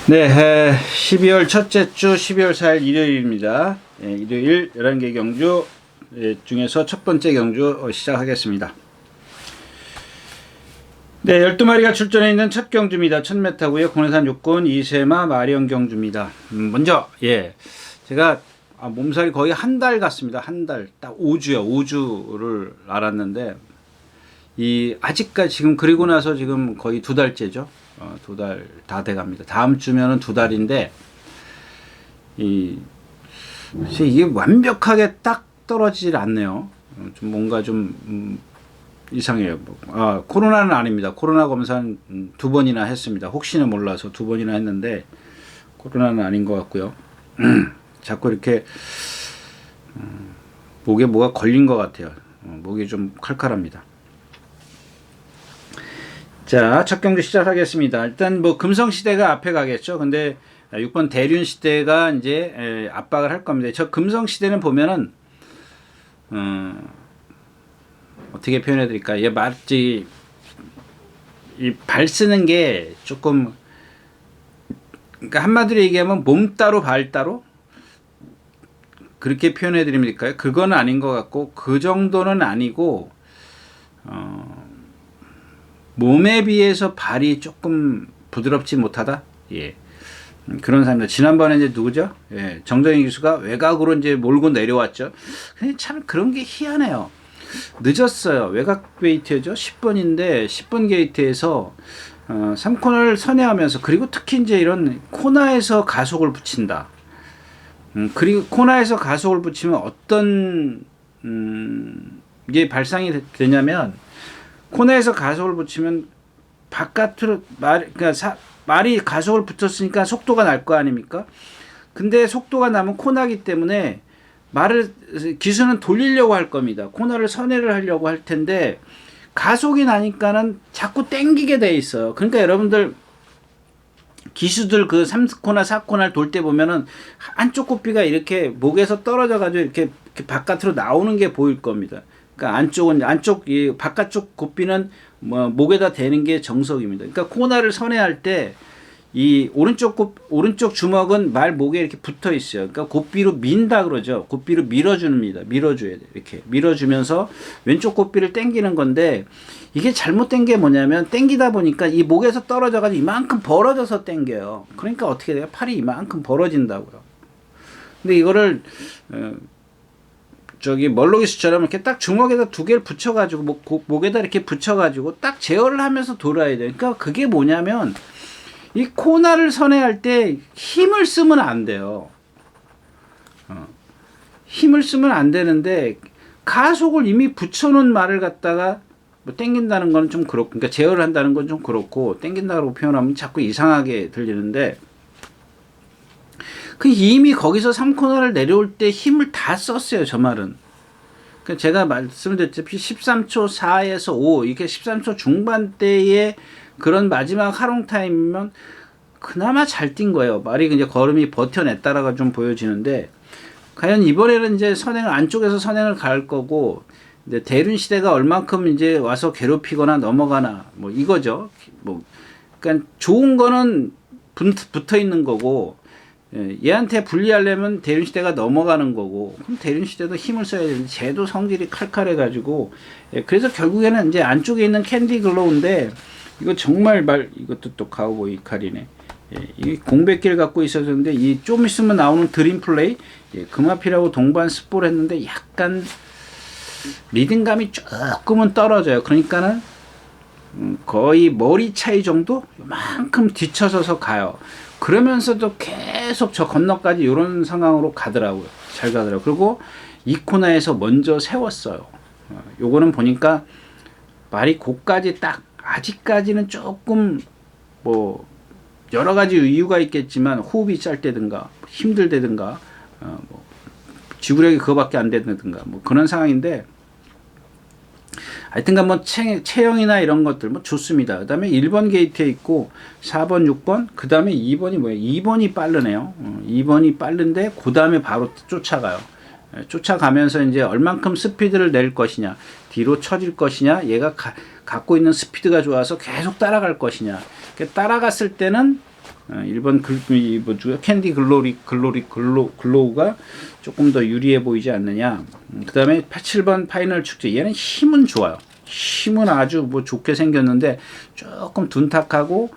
네, 12월 첫째 주 12월 4일 일요일입니다. 일요일 11개 경주 중에서 첫 번째 경주 시작하겠습니다. 네, 12마리가 출전해 있는 첫 경주입니다. 1000m고요. 공해산 6군 이세마 마리영 경주입니다. 먼저 제가 몸살이 거의 한 달 갔습니다. 한 달, 딱 5주요. 5주를 알았는데 아직까지 지금 그리고 나서 지금 거의 2달째죠. 2달 다 돼갑니다. 다음 주면은 2달인데 이게 완벽하게 딱 떨어지질 않네요. 좀 뭔가 좀 이상해요. 코로나는 아닙니다. 코로나 검사는 2번이나 했습니다. 혹시나 몰라서 2번이나 했는데 코로나는 아닌 것 같고요. 자꾸 이렇게 목에 뭐가 걸린 것 같아요. 목이 좀 칼칼합니다. 자, 첫 경주 시작하겠습니다. 일단 금성시대가 앞에 가겠죠. 근데 6번 대륜시대가 이제 압박을 할 겁니다. 저 금성시대는 보면은 어떻게 표현해 드릴까? 이 발 쓰는 게 조금, 그러니까 한마디로 얘기하면 몸 따로 발 따로 그렇게 표현해 드립니까? 그건 아닌 것 같고, 그 정도는 아니고 몸에 비해서 발이 조금 부드럽지 못하다? 그런 사람들. 지난번에 이제 누구죠? 정정희 교수가 외곽으로 이제 몰고 내려왔죠. 근데 참 그런 게 희한해요. 늦었어요. 외곽 게이트죠. 10번인데, 10번 게이트에서 3코너를 선회하면서, 그리고 특히 이제 이런 코너에서 가속을 붙인다. 그리고 코너에서 가속을 붙이면 어떤, 게 발상이 되냐면, 코너에서 가속을 붙이면 바깥으로 말이 가속을 붙였으니까 속도가 날 거 아닙니까? 근데 속도가 나면 코너이기 때문에 기수는 돌리려고 할 겁니다. 코너를 선회를 하려고 할 텐데 가속이 나니까는 자꾸 땡기게 돼 있어요. 그러니까 여러분들 기수들 그 3코너 4코너를 돌 때 보면은 한쪽 고삐가 이렇게 목에서 떨어져 가지고 이렇게 바깥으로 나오는 게 보일 겁니다. 그러니까 바깥쪽 고삐는 목에다 대는 게 정석입니다. 그러니까 코너를 선회할 때 이 오른쪽 주먹은 말 목에 이렇게 붙어 있어요. 그러니까 고삐로 민다 그러죠. 고삐로 밀어줍니다. 밀어줘야 돼. 이렇게 밀어주면서 왼쪽 고삐를 당기는 건데, 이게 잘못된 게 뭐냐면, 당기다 보니까 이 목에서 떨어져가지고 이만큼 벌어져서 당겨요. 그러니까 어떻게 돼요? 팔이 이만큼 벌어진다고요. 근데 이거를 멀로기수처럼 이렇게 딱 주먹에다 2개를 붙여가지고 목에다 이렇게 붙여가지고 딱 제어를 하면서 돌아야 돼요. 그러니까 그게 뭐냐면, 이 코너를 선회할 때 힘을 쓰면 안 돼요. 힘을 쓰면 안 되는데, 가속을 이미 붙여놓은 말을 갖다가 땡긴다는 건 좀 그렇고, 그러니까 제어를 한다는 건 좀 그렇고, 땡긴다고 표현하면 자꾸 이상하게 들리는데, 이미 거기서 3코너를 내려올 때 힘을 다 썼어요, 저 말은. 그러니까 제가 말씀드렸다시피 13초 4에서 5, 이렇게 13초 중반대에 그런 마지막 하롱 타임이면 그나마 잘 뛴 거예요. 말이 이제 걸음이 버텨냈다라가 좀 보여지는데, 과연 이번에는 이제 안쪽에서 선행을 갈 거고, 근데 대륜 시대가 얼만큼 이제 와서 괴롭히거나 넘어가나, 이거죠. 그러니까 좋은 거는 붙어 있는 거고, 얘한테 불리하려면 대륜 시대가 넘어가는 거고, 그럼 대륜 시대도 힘을 써야 되는데, 쟤도 성질이 칼칼해가지고, 그래서 결국에는 이제 안쪽에 있는 캔디 글로우인데, 이거 정말 이것도 또 가우보이 칼이네. 이 공백기를 갖고 있었는데, 좀 있으면 나오는 드림 플레이, 금화피라고 동반 스포를 했는데, 약간 리듬감이 조금은 떨어져요. 그러니까는 거의 머리 차이 정도? 요만큼 뒤쳐서서 가요. 그러면서도 계속 저 건너까지 이런 상황으로 가더라고요. 잘 가더라고요. 그리고 이 코너에서 먼저 세웠어요. 요거는 보니까 말이 고까지 딱, 아직까지는 조금 여러 가지 이유가 있겠지만, 호흡이 짧다든가 힘들다든가 지구력이 그거밖에 안 되든가 그런 상황인데, 하여튼간 체형이나 이런 것들 좋습니다. 그 다음에 1번 게이트에 있고 4번 6번, 그 다음에 2번이 뭐예요? 2번이 빠르네요. 2번이 빠른데 그 다음에 바로 쫓아가요. 쫓아가면서 이제 얼만큼 스피드를 낼 것이냐, 뒤로 처질 것이냐, 얘가 갖고 있는 스피드가 좋아서 계속 따라갈 것이냐. 따라갔을 때는 1번 캔디 글로우가 조금 더 유리해 보이지 않느냐. 그 다음에 7번 파이널 축제. 얘는 힘은 좋아요. 힘은 아주 뭐 좋게 생겼는데 조금 둔탁하고,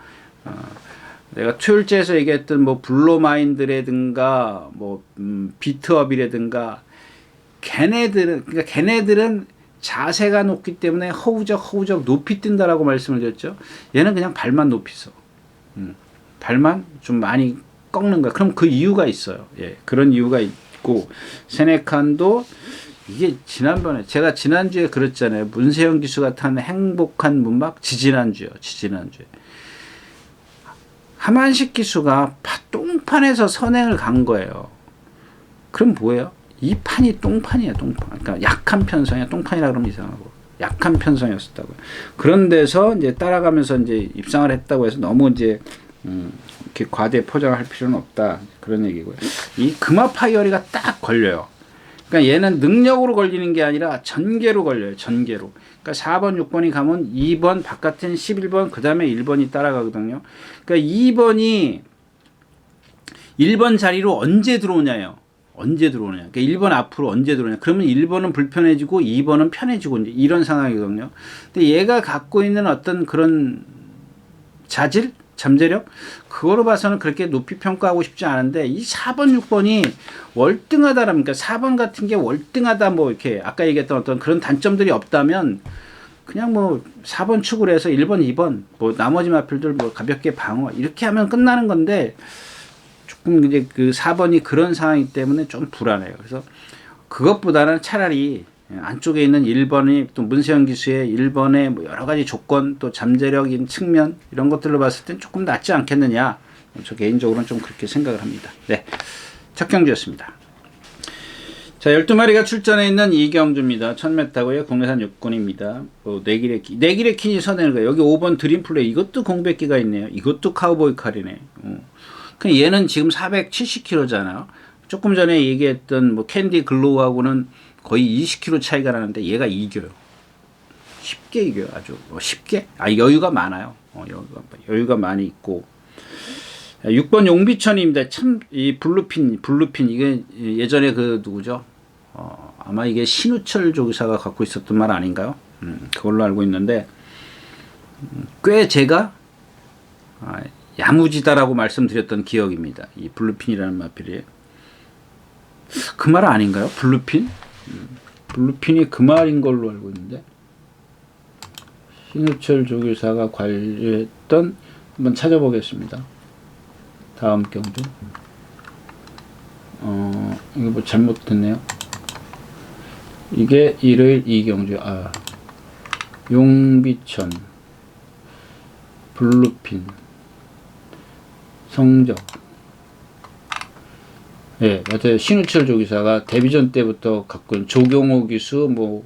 내가 토요일째에서 얘기했던 뭐 블로마인드라든가 뭐 비트업이라든가 걔네들은 자세가 높기 때문에 허우적 높이 뛴다라고 말씀을 드렸죠. 얘는 그냥 발만 높이 써. 발만 좀 많이 꺾는 거야. 그럼 그 이유가 있어요. 예, 그런 이유가 있고, 세네칸도 이게 제가 지난주에 그랬잖아요. 문세영 기수가 탄 행복한 문막 지지난주에. 하만식 기수가 똥판에서 선행을 간 거예요. 그럼 뭐예요? 이 판이 똥판이에요, 똥판. 그러니까 약한 편성이야. 똥판이라 그러면 이상하고. 약한 편성이었다고요. 그런 데서 이제 따라가면서 이제 입상을 했다고 해서 너무 이제, 이렇게 과대 포장할 필요는 없다. 그런 얘기고요. 이 금화파이어리가 딱 걸려요. 그러니까 얘는 능력으로 걸리는 게 아니라 전개로 걸려요. 전개로. 그러니까 4번, 6번이 가면 2번, 바깥은 11번, 그 다음에 1번이 따라가거든요. 그러니까 2번이 1번 자리로 언제 들어오냐요. 언제 들어오냐. 그러니까 1번 앞으로 언제 들어오냐. 그러면 1번은 불편해지고 2번은 편해지고 이제 이런 상황이거든요. 근데 얘가 갖고 있는 어떤 그런 자질? 잠재력? 그거로 봐서는 그렇게 높이 평가하고 싶지 않은데, 이 4번, 6번이 월등하다랍니까? 4번 같은 게 월등하다, 뭐, 이렇게, 아까 얘기했던 어떤 그런 단점들이 없다면, 그냥 뭐, 4번 축으로 해서 1번, 2번, 뭐, 나머지 마필들 뭐, 가볍게 방어, 이렇게 하면 끝나는 건데, 조금 이제 그 4번이 그런 상황이기 때문에 좀 불안해요. 그래서 그것보다는 차라리 안쪽에 있는 1번이 또 문세영 기수의 1번의 뭐 여러 가지 조건, 또 잠재력인 측면, 이런 것들로 봤을 땐 조금 낫지 않겠느냐. 저 개인적으로는 좀 그렇게 생각을 합니다. 네. 첫 경주였습니다. 자, 12마리가 출전해 있는 이경주입니다. 1000m고요. 국내산 육군입니다. 내길의 킨이 선행을 가요. 여기 5번 드림플레이. 이것도 공백기가 있네요. 이것도 카우보이 칼이네. 그냥 얘는 지금 470kg잖아요. 조금 전에 얘기했던 뭐 캔디 글로우하고는 거의 20kg 차이가 나는데 얘가 이겨요. 쉽게 이겨요. 아주 쉽게. 여유가 많아요. 여유가 많이 있고. 6번 용비천입니다. 참 이 블루핀 이게 예전에 그 누구죠? 아마 이게 신우철 조교사가 갖고 있었던 말 아닌가요? 그걸로 알고 있는데, 꽤 제가 야무지다라고 말씀드렸던 기억입니다. 이 블루핀이라는 마필이. 그 말 아닌가요? 블루핀? 블루핀이 그 말인 걸로 알고 있는데, 신우철 조교사가 관리했던, 한번 찾아보겠습니다. 다음 경주. 이거 뭐 잘못됐네요. 이게 일요일 이경주. 용비천, 블루핀, 성적. 예, 여튼 신우철 조기사가 데뷔전 때부터 갖고 있는 조경호 기수, 뭐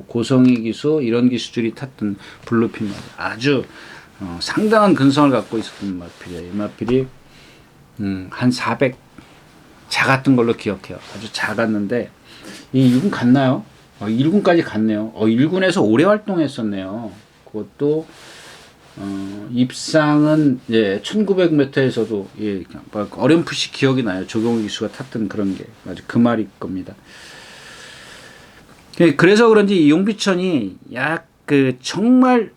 고성희 기수, 이런 기수들이 탔던 블루핀. 아주 상당한 근성을 갖고 있었던 마필이에요. 이 마필이 한 400 작았던 걸로 기억해요. 아주 작았는데, 이 2군 갔나요? 1군까지 갔네요. 1군에서 오래 활동했었네요. 그것도 입상은 1900m에서도 어렴풋이 기억이 나요. 조경호 기수가 탔던 그런 게 아주 그 말일 겁니다. 그래서 그런지 이 용비천이 정말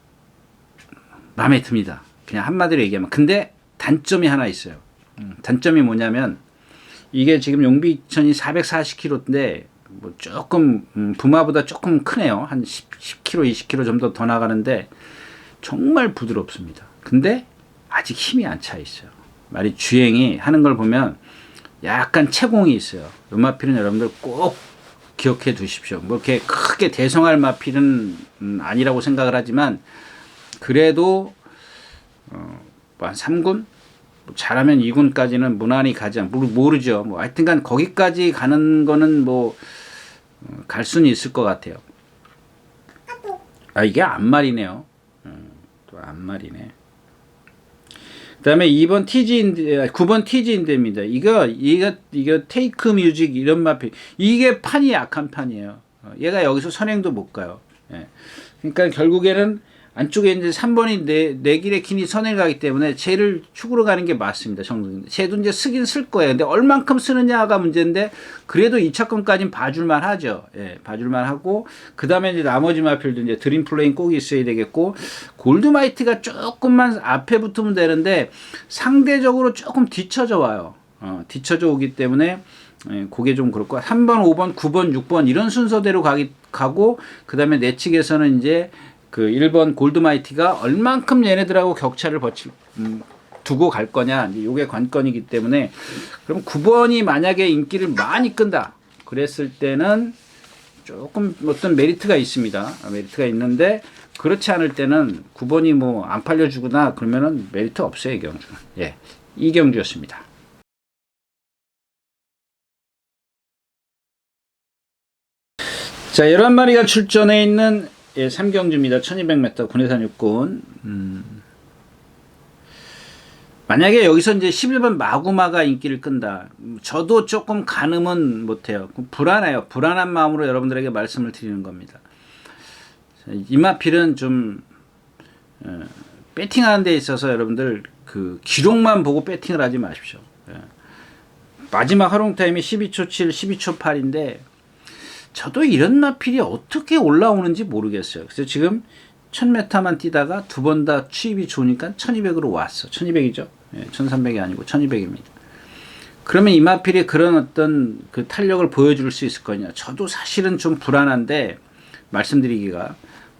마음에 듭니다. 그냥 한마디로 얘기하면. 근데 단점이 하나 있어요. 단점이 뭐냐면, 이게 지금 용비천이 440kg인데 뭐 조금 부마보다 조금 크네요. 한 10kg, 20kg 좀 더 나가는데 정말 부드럽습니다. 근데 아직 힘이 안 차 있어요. 말이 주행이 하는 걸 보면 약간 채공이 있어요. 이 마필은 여러분들 꼭 기억해 두십시오. 뭐 이렇게 크게 대성할 마필은 아니라고 생각을 하지만, 그래도 한 3군? 잘하면 2군까지는 무난히 가지 모르죠. 뭐 하여튼간 거기까지 가는 거는 뭐 갈 수는 있을 것 같아요. 이게 안말이네요. 또 안말이네. 그다음에 2번 TG인데, 9번 TG인데입니다. 이거 테이크 뮤직 이런 마필. 이게 판이 약한 판이에요. 얘가 여기서 선행도 못 가요. 예. 그러니까 결국에는 안쪽에 이제 3번이 내길의 킨이 선행을 가기 때문에 쟤를 축으로 가는 게 맞습니다. 정동인데 쟤도 이제 쓰긴 쓸 거예요. 근데 얼만큼 쓰느냐가 문제인데 그래도 2차권까지는 봐줄만 하죠. 예, 봐줄만 하고 그 다음에 이제 나머지 마필도 이제 드림 플레인 꼭 있어야 되겠고 골드마이트가 조금만 앞에 붙으면 되는데 상대적으로 조금 뒤쳐져 와요. 뒤쳐져 오기 때문에 예, 그게 좀 그렇고 3번, 5번, 9번, 6번 이런 순서대로 가고 그 다음에 내측에서는 이제 그 1번 골드마이티가 얼만큼 얘네들하고 격차를 두고 갈 거냐 이제 요게 관건이기 때문에 그럼 9번이 만약에 인기를 많이 끈다 그랬을 때는 조금 어떤 메리트가 있습니다. 메리트가 있는데 그렇지 않을 때는 9번이 뭐 안 팔려주거나 그러면은 메리트 없어요. 이 경주는. 예, 이 경주였습니다. 자, 11마리가 출전해 있는 예, 3경주입니다. 1200m 군해산 육군. 만약에 여기서 이제 11번 마구마가 인기를 끈다. 저도 조금 가늠은 못해요. 불안해요. 불안한 마음으로 여러분들에게 말씀을 드리는 겁니다. 이마필은 좀 배팅하는 데 있어서 여러분들 그 기록만 보고 배팅을 하지 마십시오. 예. 마지막 활용 타임이 12초 7, 12초 8인데 저도 이런 마필이 어떻게 올라오는지 모르겠어요. 그래서 지금 1000m만 뛰다가 두 번 다 추입이 좋으니까 1200으로 왔어. 1200이죠. 예, 1300이 아니고 1200입니다. 그러면 이 마필이 그런 어떤 그 탄력을 보여줄 수 있을 거냐. 저도 사실은 좀 불안한데 말씀드리기가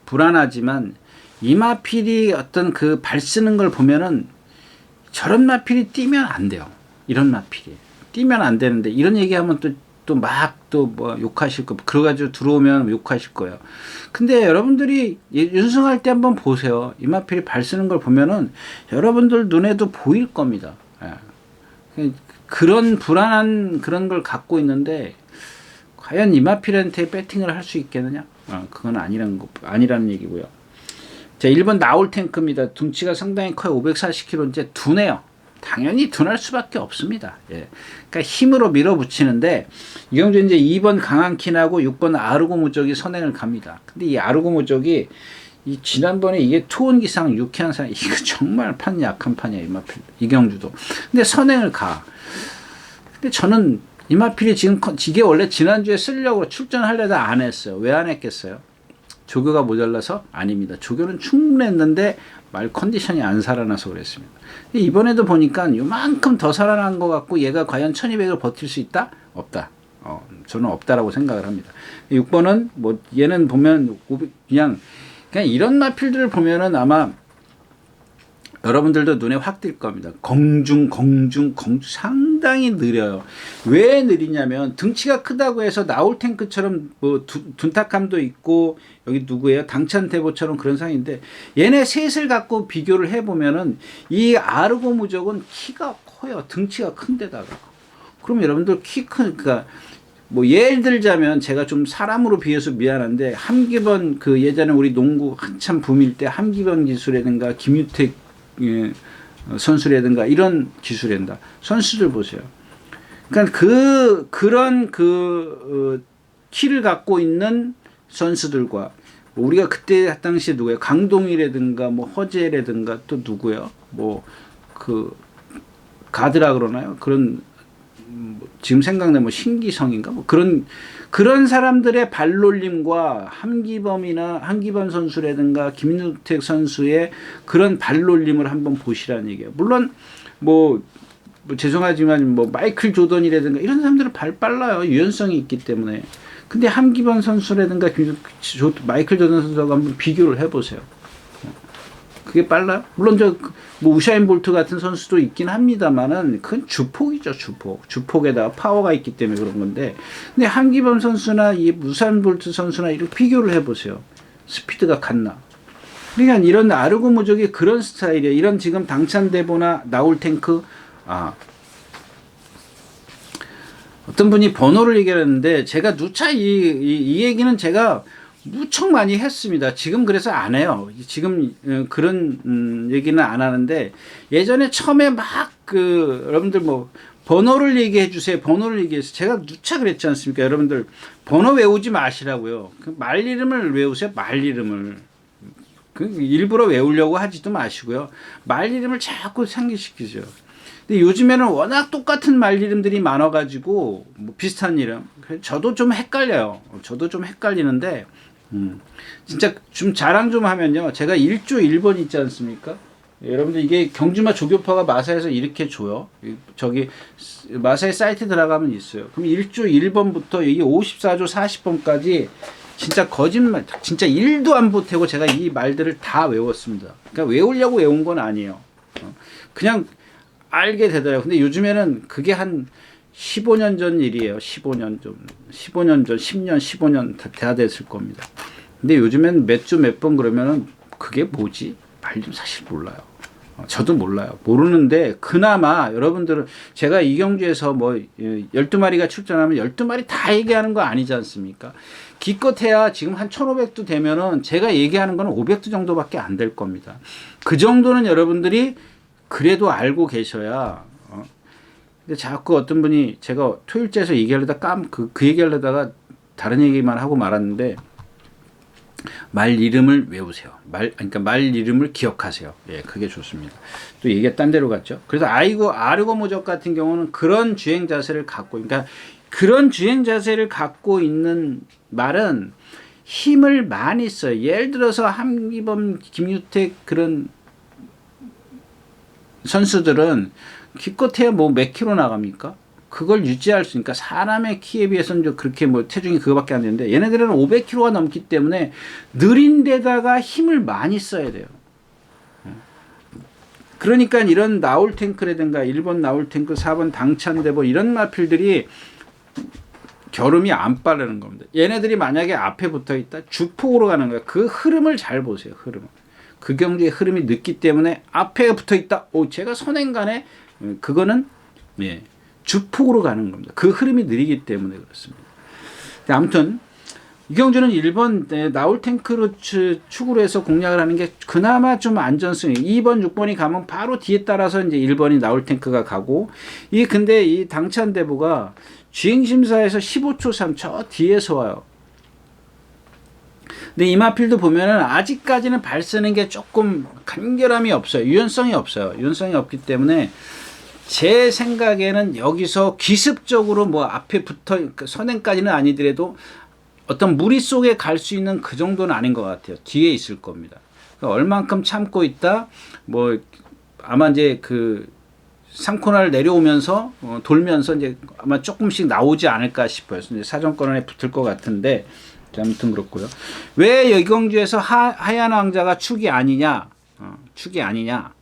불안하지만 이 마필이 어떤 그 발 쓰는 걸 보면은 저런 마필이 뛰면 안 돼요. 이런 마필이. 뛰면 안 되는데 이런 얘기하면 또 뭐 욕하실 거, 그래가지고 들어오면 욕하실 거예요. 근데 여러분들이 연승할 때 한번 보세요. 이마필이 발 쓰는 걸 보면은 여러분들 눈에도 보일 겁니다. 예. 그런 불안한 그런 걸 갖고 있는데 과연 이마필한테 배팅을 할 수 있겠느냐? 그건 아니라는 얘기고요. 자, 1번 나올 탱크입니다. 둥치가 상당히 커요. 540kg 이제 둔해요. 당연히 둔할 수밖에 없습니다. 예. 그러니까 힘으로 밀어붙이는데 이 경주 이제 2번 강한 킨하고 6번 아르고 무적이 선행을 갑니다. 근데 이 아르고 무적이 이 지난번에 이게 투혼 기상 유쾌한 사 이거 정말 판 약한 판이야 이 경주도. 근데 선행을 가. 근데 저는 이마필이 지금 이게 원래 지난주에 쓰려고 출전하려다 안 했어요. 왜 안 했겠어요? 조교가 모자라서? 아닙니다. 조교는 충분했는데 말 컨디션이 안 살아나서 그랬습니다. 이번에도 보니까 요만큼 더 살아난 것 같고 얘가 과연 1200을 버틸 수 있다? 없다. 저는 없다라고 생각을 합니다. 6번은 뭐 얘는 보면 그냥 이런 마필들을 보면은 아마 여러분들도 눈에 확 띌 겁니다. 공중 상당히 느려요. 왜 느리냐면 등치가 크다고 해서 나올 탱크처럼 뭐 둔탁함도 있고 여기 누구예요? 당찬대보처럼 그런 상인데 얘네 셋을 갖고 비교를 해보면은 이 아르고 무적은 키가 커요. 등치가 큰데다가 그럼 여러분들 그러니까 뭐 예를 들자면 제가 좀 사람으로 비해서 미안한데 함기번 그 예전에 우리 농구 한참 붐일 때 함기번 기술이라든가 김유택 선수라든가 이런 기술이란다. 선수들 보세요. 그러니까 그런 키를 갖고 있는 선수들과 우리가 그때 당시에 누구예요? 강동이라든가 뭐 허재라든가 또 누구예요? 뭐 그 가드라 그러나요? 그런 지금 생각나면 뭐 신기성인가 뭐 그런 사람들의 발놀림과 함기범 선수라든가 김유택 선수의 그런 발놀림을 한번 보시라는 얘기예요. 물론 뭐 죄송하지만 뭐 마이클 조던이라든가 이런 사람들은 발 빨라요. 유연성이 있기 때문에. 근데 함기범 선수라든가 마이클 조던 선수하고 한번 비교를 해보세요. 그게 빨라요? 물론 뭐 우샤인 볼트 같은 선수도 있긴 합니다만은 그건 주폭이죠, 주폭. 주폭에다가 파워가 있기 때문에 그런 건데. 근데 함기범 선수나 이 우샤인 볼트 선수나 이렇게 비교를 해보세요. 스피드가 같나? 그러니까 이런 아르고 무적이 그런 스타일이에요. 이런 지금 당찬대보나 나올 탱크, 어떤 분이 번호를 얘기하는데 제가 누차 이 얘기는 제가 무척 많이 했습니다. 지금 그래서 안 해요. 지금 그런 얘기는 안 하는데 예전에 처음에 막 여러분들 뭐 번호를 얘기해 주세요. 번호를 얘기해서 제가 누차 그랬지 않습니까? 여러분들 번호 외우지 마시라고요. 말 이름을 외우세요. 말 이름을. 그 일부러 외우려고 하지도 마시고요. 말 이름을 자꾸 상기시키죠. 근데 요즘에는 워낙 똑같은 말 이름들이 많아가지고 뭐 비슷한 이름. 저도 좀 헷갈려요. 저도 좀 헷갈리는데 진짜 좀 자랑 좀 하면요. 제가 1조 1번 있지 않습니까? 여러분들 이게 경주마 조교파가 마사에서 이렇게 줘요. 저기 마사의 사이트 들어가면 있어요. 그럼 1조 1번부터 여기 54조 40번까지 진짜 거짓말, 진짜 1도 안 보태고 제가 이 말들을 다 외웠습니다. 그러니까 외우려고 외운 건 아니에요. 그냥 알게 되더라고요. 근데 요즘에는 그게 한 15년 전 일이에요. 15년 전, 10년, 15년 다 됐을 겁니다. 근데 요즘엔 몇 주 몇 번 그러면은 그게 뭐지? 말 좀 사실 몰라요. 저도 몰라요. 모르는데 그나마 여러분들은 제가 이경주에서 뭐 12마리가 출전하면 12마리 다 얘기하는 거 아니지 않습니까? 기껏해야 지금 한 1500도 되면은 제가 얘기하는 건 500도 정도밖에 안 될 겁니다. 그 정도는 여러분들이 그래도 알고 계셔야. 근데 자꾸 어떤 분이 제가 토요일째에서 얘기하려다 그 얘기하려다가 다른 얘기만 하고 말았는데 말 이름을 외우세요. 그러니까 말 이름을 기억하세요. 예, 그게 좋습니다. 또 얘기가 딴 데로 갔죠. 그래서 아르고 모적 같은 경우는 그런 주행 자세를 갖고, 그러니까 그런 주행 자세를 갖고 있는 말은 힘을 많이 써요. 예를 들어서 함기범, 김유택 그런 선수들은 기껏해야 뭐 몇 킬로 나갑니까? 그걸 유지할 수 있으니까 사람의 키에 비해서는 그렇게 뭐 체중이 그거밖에 안 되는데 얘네들은 500kg가 넘기 때문에 느린 데다가 힘을 많이 써야 돼요. 그러니까 이런 나홀탱크라든가 1번 나홀탱크, 4번 당찬대보 이런 마필들이 결음이 안 빠르는 겁니다. 얘네들이 만약에 앞에 붙어 있다 주폭으로 가는 거야. 그 흐름을 잘 보세요. 흐름을. 그 경주의 흐름이 늦기 때문에 앞에 붙어 있다. 제가 선행간에 그거는 예. 주폭으로 가는 겁니다. 그 흐름이 느리기 때문에 그렇습니다. 아무튼 이경주는 1번 나홀탱크로 축으로 해서 공략을 하는 게 그나마 좀 안전성이 2번, 6번이 가면 바로 뒤에 따라서 이제 1번이 나홀탱크가 가고 근데 이 당찬대보가 주행심사에서 15초 3, 저 뒤에서 와요. 근데 이마필도 보면은 아직까지는 발 쓰는 게 조금 간결함이 없어요. 유연성이 없어요. 유연성이 없기 때문에 제 생각에는 여기서 기습적으로 뭐 앞에 붙어 선행까지는 아니더라도 어떤 무리 속에 갈 수 있는 그 정도는 아닌 것 같아요. 뒤에 있을 겁니다. 그러니까 얼만큼 참고 있다. 뭐 아마 이제 그 3코너를 내려오면서 돌면서 이제 아마 조금씩 나오지 않을까 싶어요. 이제 사정권에 붙을 것 같은데 아무튼 그렇고요. 왜 여경주에서 하얀 왕자가 축이 아니냐? 축이 아니냐?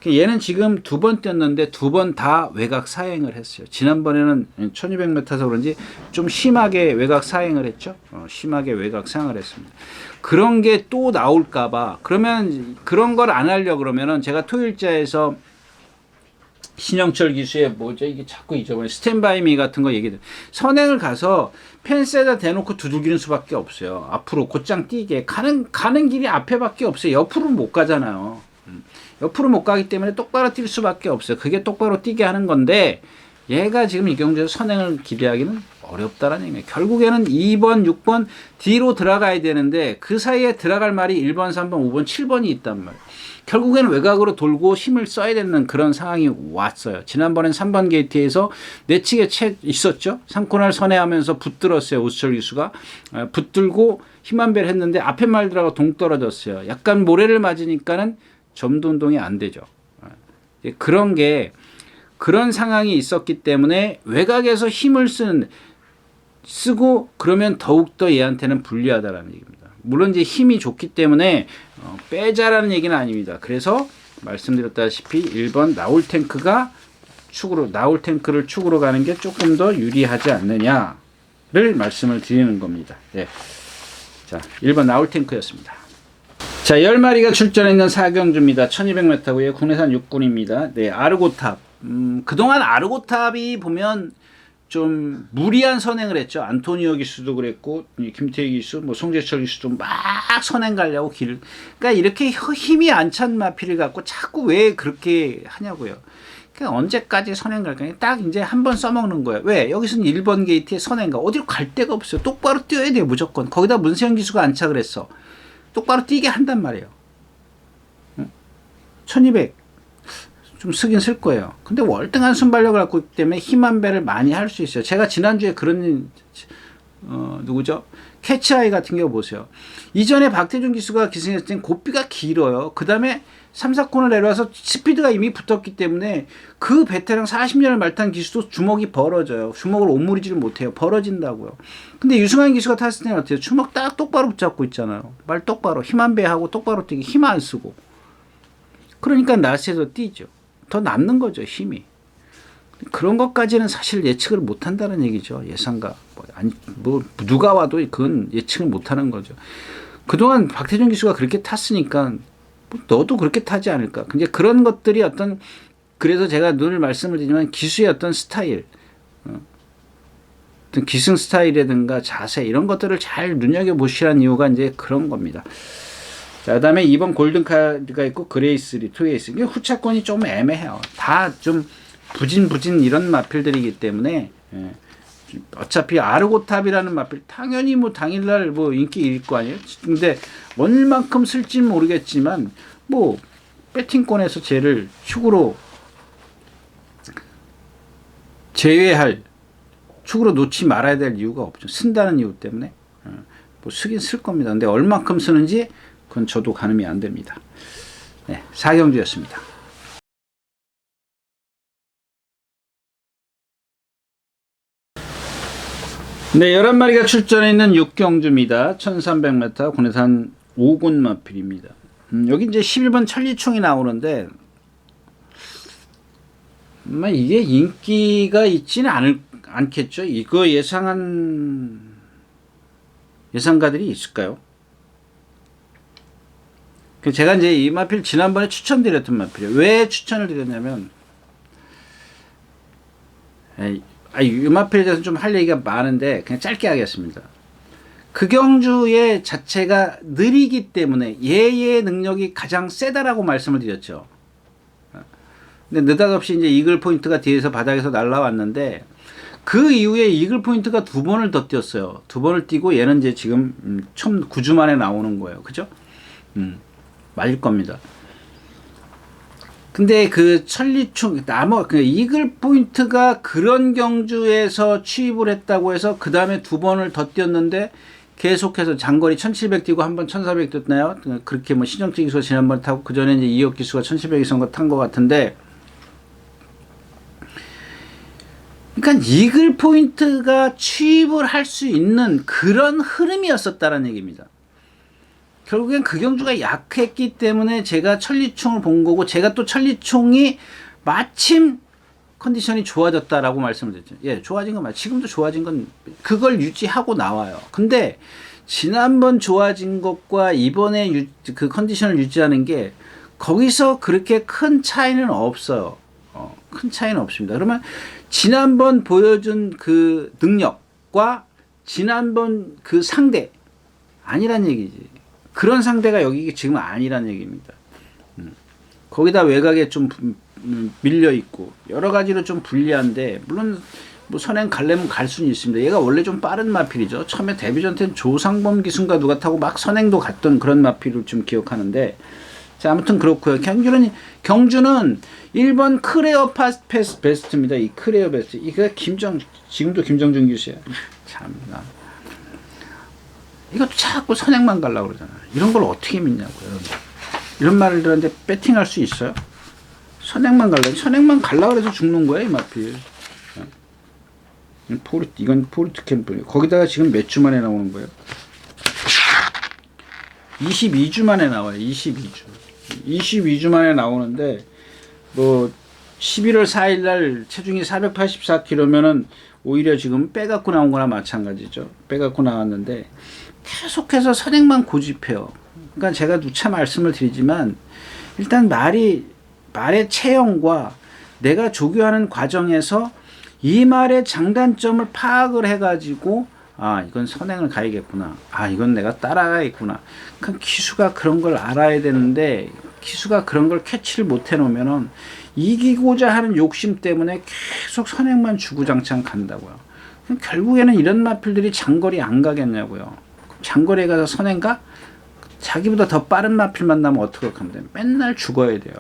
얘는 지금 2번 뛰었는데 2번 다 외곽 사행을 했어요. 지난번에는 1200m에서 그런지 좀 심하게 외곽 사행을 했죠. 심하게 외곽 사행을 했습니다. 그런 게 또 나올까봐. 그러면 그런 걸 안 하려고 그러면은 제가 토요일자에서 신영철 기수의 뭐죠? 이게 자꾸 잊어버려. 스탠바이미 같은 거 얘기들. 선행을 가서 펜스에다 대놓고 두들기는 수밖에 없어요. 앞으로 곧장 뛰게. 가는 길이 앞에밖에 없어요. 옆으로 못 가잖아요. 옆으로 못 가기 때문에 똑바로 뛸 수밖에 없어요. 그게 똑바로 뛰게 하는 건데 얘가 지금 이경주에서 선행을 기대하기는 어렵다라는 얘기예요. 결국에는 2번, 6번 뒤로 들어가야 되는데 그 사이에 들어갈 말이 1번, 3번, 5번, 7번이 있단 말이에요. 결국에는 외곽으로 돌고 힘을 써야 되는 그런 상황이 왔어요. 지난번엔 3번 게이트에서 내치게 있었죠. 3코너를 선회하면서 붙들었어요. 오수철 기수가. 붙들고 힘 한 배를 했는데 앞에 말들하고 동떨어졌어요. 약간 모래를 맞으니까는 점도 운동이 안 되죠. 그런 상황이 있었기 때문에 외곽에서 힘을 쓰고 그러면 더욱더 얘한테는 불리하다라는 얘기입니다. 물론 이제 힘이 좋기 때문에 빼자라는 얘기는 아닙니다. 그래서 말씀드렸다시피 1번 나홀탱크를 축으로 가는 게 조금 더 유리하지 않느냐를 말씀을 드리는 겁니다. 네. 자, 1번 나홀탱크였습니다. 자, 10마리가 출전했는 사경주입니다. 1200m고요. 국내산 육군입니다. 네, 아르고탑. 그동안 아르고탑이 보면 좀 무리한 선행을 했죠. 안토니오 기수도 그랬고, 김태희 기수, 뭐 송재철 기수도 막 선행 가려고 그러니까 이렇게 힘이 안 찬 마피를 갖고 자꾸 왜 그렇게 하냐고요. 그러니까 언제까지 선행 갈까요? 딱 이제 한번 써먹는 거예요. 왜? 여기서는 1번 게이트에 선행가. 어디로 갈 데가 없어요. 똑바로 뛰어야 돼요, 무조건. 거기다 문세영 기수가 안착을 했어. 똑바로 뛰게 한단 말이에요. 1200 좀 쓰긴 쓸 거예요. 근데 월등한 순발력을 갖고 있기 때문에 힘한 배를 많이 할 수 있어요. 제가 지난주에 그런 누구죠? 캐치아이 같은 경우 보세요. 이전에 박태준 기수가 기승했을 땐 고삐가 길어요. 그 다음에 3, 4코너 내려와서 스피드가 이미 붙었기 때문에 그 베테랑 40년을 말탄 기수도 주먹이 벌어져요. 주먹을 오므리지를 못해요. 벌어진다고요. 근데 유승환 기수가 탔을 때는 어때요? 주먹 딱 똑바로 붙잡고 있잖아요. 말 똑바로 힘한 배 하고 똑바로 뛰기 힘 안 쓰고. 그러니까 나스에서 뛰죠. 더 남는 거죠, 힘이. 그런 것까지는 사실 예측을 못한다는 얘기죠. 예상가. 누가 와도 그건 예측을 못하는 거죠. 그동안 박태준 기수가 그렇게 탔으니까 너도 그렇게 타지 않을까. 근데 그런 것들이 그래서 제가 늘 말씀을 드리지만 기수의 어떤 스타일, 어떤 기승 스타일이라든가 자세 이런 것들을 잘 눈여겨보시라는 이유가 이제 그런 겁니다. 자, 그 다음에 2번 골든카드가 있고 그레이스리, 투에이스. 이게 후차권이 좀 애매해요. 다 좀 부진 이런 마필들이기 때문에, 어차피 아르고탑이라는 마필, 당연히 뭐 당일날 뭐 인기일 거 아니에요? 근데 얼만큼 쓸지는 모르겠지만, 뭐, 배팅권에서 쟤를 축으로 제외할, 축으로 놓지 말아야 될 이유가 없죠. 쓴다는 이유 때문에. 뭐 쓰긴 쓸 겁니다. 근데 얼만큼 쓰는지, 그건 저도 가늠이 안 됩니다. 네, 4경주였습니다. 네, 11마리가 출전해 있는 6경주입니다. 1300m 군내산 5군 마필입니다. 여기 이제 11번 천리총이 나오는데, 이게 인기가 있지는 않겠죠. 이거 예상가들이 있을까요? 제가 이제 이 마필 지난번에 추천드렸던 마필이에요. 왜 추천을 드렸냐면, 이 마필에 대해서 좀 할 얘기가 많은데 그냥 짧게 하겠습니다. 그 경주의 자체가 느리기 때문에 얘의 능력이 가장 세다라고 말씀을 드렸죠. 근데 느닷없이 이제 이글 포인트가 뒤에서 바닥에서 날라왔는데 그 이후에 이글 포인트가 2번을 더 뛰었어요. 2번을 뛰고 얘는 이제 지금 처음 9주 만에 나오는 거예요. 그죠? 맞을 겁니다. 근데 그 천리총, 그 이글 포인트가 그런 경주에서 취입을 했다고 해서 그 다음에 2번을 더 뛰었는데 계속해서 장거리 1700 뛰고 한 번 1400 뛰었나요? 그렇게 뭐 신정택 기수가 지난번 타고 그 전에 이제 이혁 기수가 1700이 탄 것 같은데, 그러니까 이글 포인트가 취입을 할 수 있는 그런 흐름이었었다는 얘기입니다. 결국엔 그 경주가 약했기 때문에 제가 천리총을 본 거고, 제가 또 천리총이 마침 컨디션이 좋아졌다라고 말씀을 드렸죠. 예, 좋아진 건 맞아요. 지금도 좋아진 건 그걸 유지하고 나와요. 근데 지난번 좋아진 것과 이번에 그 컨디션을 유지하는 게 거기서 그렇게 큰 차이는 없어요. 큰 차이는 없습니다. 그러면 지난번 보여준 그 능력과 지난번 그 상대 아니란 얘기지. 그런 상대가 여기 지금 아니란 얘기입니다. 거기다 외곽에 좀 밀려 있고 여러 가지로 좀 불리한데, 물론 뭐 선행 갈려면 갈 수는 있습니다. 얘가 원래 좀 빠른 마필이죠. 처음에 데뷔전 때는 조상범 기순과 누가 타고 막 선행도 갔던 그런 마필을 좀 기억하는데, 자, 아무튼 그렇고요. 경주는 1번 크레어 패스 베스트입니다. 이 크레어 베스트, 이거 지금도 김정준 교수야. 참나. 이것도 자꾸 선행만 가려고 그러잖아요. 이런 걸 어떻게 믿냐고요. 이런 말을 들었는데 배팅할 수 있어요? 선행만 가려고 해서 죽는 거야, 이 마필. 이건 포르트 캠프예요. 거기다가 지금 몇 주 만에 나오는 거예요? 22주 만에 나와요. 22주 만에 나오는데, 뭐 11월 4일 날 체중이 484kg면은 오히려 지금 빼갖고 나온 거나 마찬가지죠. 빼갖고 나왔는데 계속해서 선행만 고집해요. 그러니까 제가 누차 말씀을 드리지만, 일단 말의 체형과 내가 조교하는 과정에서 이 말의 장단점을 파악을 해가지고, 이건 선행을 가야겠구나. 이건 내가 따라가야겠구나. 그러니까 기수가 그런 걸 알아야 되는데, 기수가 그런 걸 캐치를 못 해놓으면은 이기고자 하는 욕심 때문에 계속 선행만 주구장창 간다고요. 결국에는 이런 마필들이 장거리 안 가겠냐고요. 장거리에 가서 선행 가? 자기보다 더 빠른 마필 만나면 어떻게 합니까? 맨날 죽어야 돼요.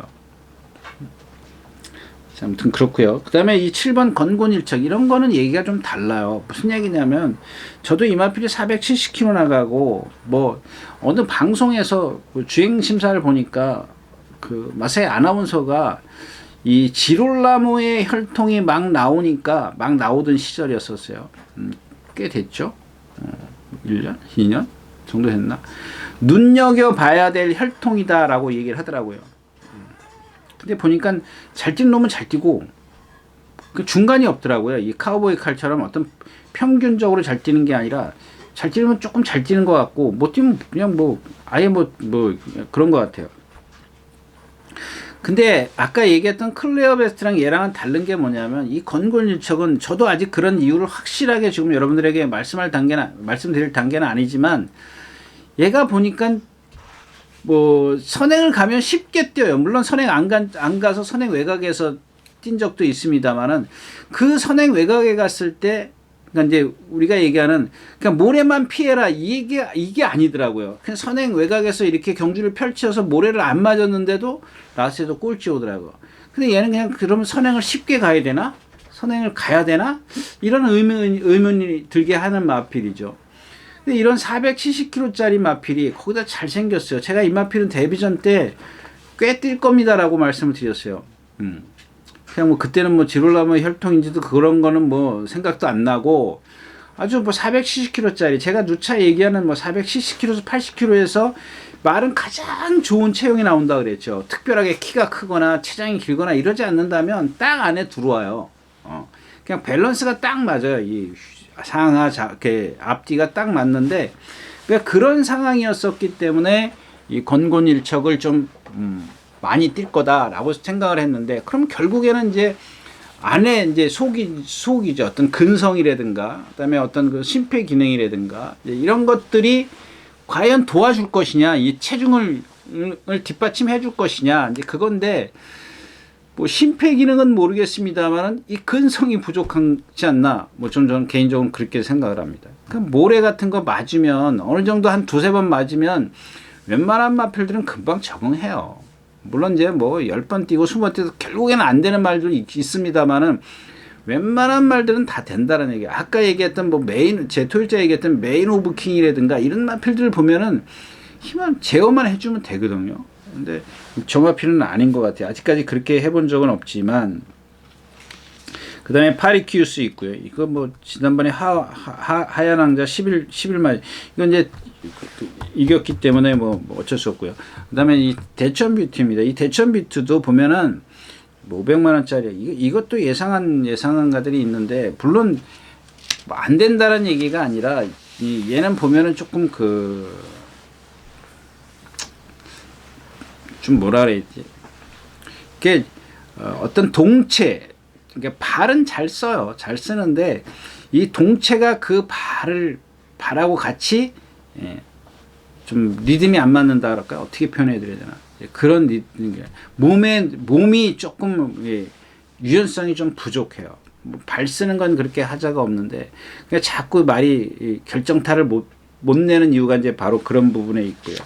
자, 아무튼 그렇고요. 그 다음에 이 7번 건곤일척 이런 거는 얘기가 좀 달라요. 무슨 얘기냐면 저도 이 마필이 470km 나가고 뭐 어느 방송에서 그 주행 심사를 보니까 그 마사이 아나운서가 이 지롤나무의 혈통이 막 나오니까 막 나오던 시절이었었어요. 꽤 됐죠. 1년? 2년 정도 됐나? 눈여겨봐야 될 혈통이다라고 얘기를 하더라고요. 근데 보니까 잘 뛰는 놈은 잘 뛰고 그 중간이 없더라고요. 이 카우보이 칼처럼 어떤 평균적으로 잘 뛰는 게 아니라 잘 뛰면 조금 잘 뛰는 것 같고 못 뛰면 그냥 뭐 아예 뭐 그런 것 같아요. 근데 아까 얘기했던 클레어 베스트랑 얘랑은 다른 게 뭐냐면 이 건곤일척은 저도 아직 그런 이유를 확실하게 지금 여러분들에게 말씀드릴 단계는 아니지만 얘가 보니까 뭐 선행을 가면 쉽게 뛰어요. 물론 선행 안 가서 선행 외곽에서 뛴 적도 있습니다만은 그 선행 외곽에 갔을 때 그러니까 이제 우리가 얘기하는 그러니까 모래만 피해라 이게 아니더라고요. 그냥 선행 외곽에서 이렇게 경주를 펼쳐서 모래를 안 맞았는데도 라스트에도 꼴찌 오더라고요. 근데 얘는 그냥 그러면 선행을 쉽게 가야 되나? 선행을 가야 되나? 이런 의문이 들게 하는 마필이죠. 근데 이런 470km짜리 마필이 거기다 잘생겼어요. 제가 이 마필은 데뷔전 때 꽤 뛸 겁니다라고 말씀을 드렸어요. 그냥 뭐 그때는 뭐 지롤나무 혈통인지도 그런 거는 뭐 생각도 안 나고 아주 뭐 470kg짜리 제가 누차 얘기하는 뭐 470kg에서 80kg에서 말은 가장 좋은 체형이 나온다 그랬죠. 특별하게 키가 크거나 체장이 길거나 이러지 않는다면 딱 안에 들어와요. 그냥 밸런스가 딱 맞아요. 이 상하 이렇게 앞뒤가 딱 맞는데 그러니까 그런 상황이었었기 때문에 이 건곤일척을 좀 많이 뛸 거다라고 생각을 했는데 그럼 결국에는 이제 안에 이제 속이죠. 어떤 근성이라든가 그다음에 어떤 그 심폐 기능이라든가 이런 것들이 과연 도와줄 것이냐, 이 체중을 뒷받침해 줄 것이냐, 이제 그건데 뭐 심폐 기능은 모르겠습니다만은 이 근성이 부족하지 않나, 뭐 저는 개인적으로 그렇게 생각을 합니다. 그 모래 같은 거 맞으면 어느 정도 한 두세 번 맞으면 웬만한 마필들은 금방 적응해요. 물론 이제 뭐 10번 뛰고 20번 뛰도 결국에는 안 되는 말도 있습니다만은 웬만한 말들은 다 된다는 얘기예요. 아까 얘기했던 뭐 제 토요일자 얘기했던 메인 오브 킹이라든가 이런 마필들을 보면은 힘만 제어만 해주면 되거든요. 근데 저 마필은 아닌 것 같아요. 아직까지 그렇게 해본 적은 없지만. 그 다음에 파리키우스 있고요. 이거 뭐 지난번에 하얀 왕자 11말 이건 이제 이겼기 때문에 뭐 어쩔 수 없고요. 그 다음에 이 대천 뷰티입니다. 이 대천 뷰티도 보면은 500만 원짜리 이것도 예상한 가들이 있는데 물론 뭐 안 된다는 얘기가 아니라 얘는 보면은 조금 좀 뭐라 그래야지 이게 어떤 동체 그러니까 발은 잘 써요. 잘 쓰는데 이 동체가 그 발하고 같이 좀 리듬이 안 맞는다 그럴까요? 어떻게 표현해 드려야 되나? 그런 몸이 조금 유연성이 좀 부족해요. 발 쓰는 건 그렇게 하자가 없는데 그러니까 자꾸 말이 결정타를 못 내는 이유가 이제 바로 그런 부분에 있고요.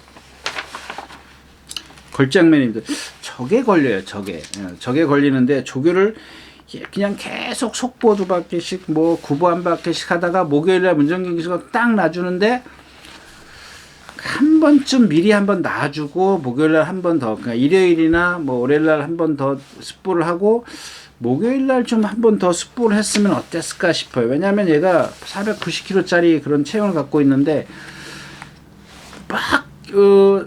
걸장맨님들 저게 걸려요. 저게 걸리는데 조교를 그냥 계속 속보 2바퀴씩 뭐 구보 1바퀴씩 하다가 목요일날 문정경 기수가 딱 놔주는데 한 번쯤 미리 한번 놔주고 목요일날 한 번 더 그러니까 일요일이나 뭐 월요일날 한 번 더 스포를 하고 목요일날 좀 한 번 더 스포를 했으면 어땠을까 싶어요. 왜냐하면 얘가 490kg짜리 그런 체형을 갖고 있는데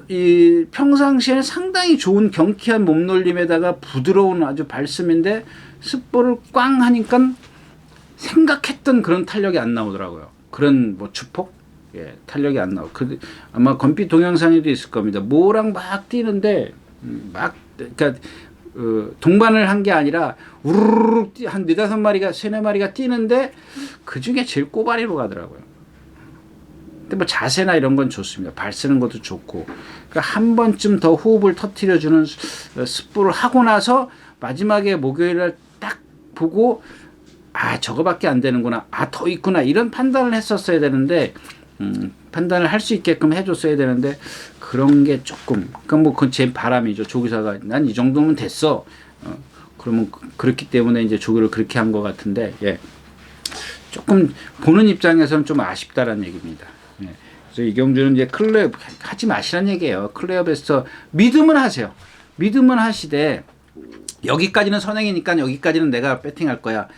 이 평상시에는 상당히 좋은 경쾌한 몸놀림에다가 부드러운 아주 발음인데 스포를 꽝 하니까 생각했던 그런 탄력이 안 나오더라고요. 그런 뭐 주폭? 탄력이 안 나오고 아마 건피 동영상에도 있을 겁니다. 모랑 막 뛰는데 그러니까 동반을 한 게 아니라 우르르 한 4-5마리가 3-4마리가 뛰는데 그 중에 제일 꼬바리로 가더라고요. 근데 뭐 자세나 이런 건 좋습니다. 발 쓰는 것도 좋고 그러니까 한 번쯤 더 호흡을 터뜨려주는 스포를 하고 나서 마지막에 목요일날 딱 보고 저거밖에 안 되는구나, 더 있구나 이런 판단을 했었어야 되는데 판단을 할 수 있게끔 해줬어야 되는데 그런 게 조금, 그러니까 뭐 그건 제 바람이죠. 조교사가 난 이 정도면 됐어. 그러면 그렇기 때문에 이제 조교를 그렇게 한 것 같은데, 예. 조금 보는 입장에서는 좀 아쉽다라는 얘기입니다. 예. 그래서 이경주는 이제 클레어 하지 마시란 얘기예요. 클레어 베스터 믿음은 하세요. 믿음은 하시되 여기까지는 선행이니까 여기까지는 내가 배팅할 거야.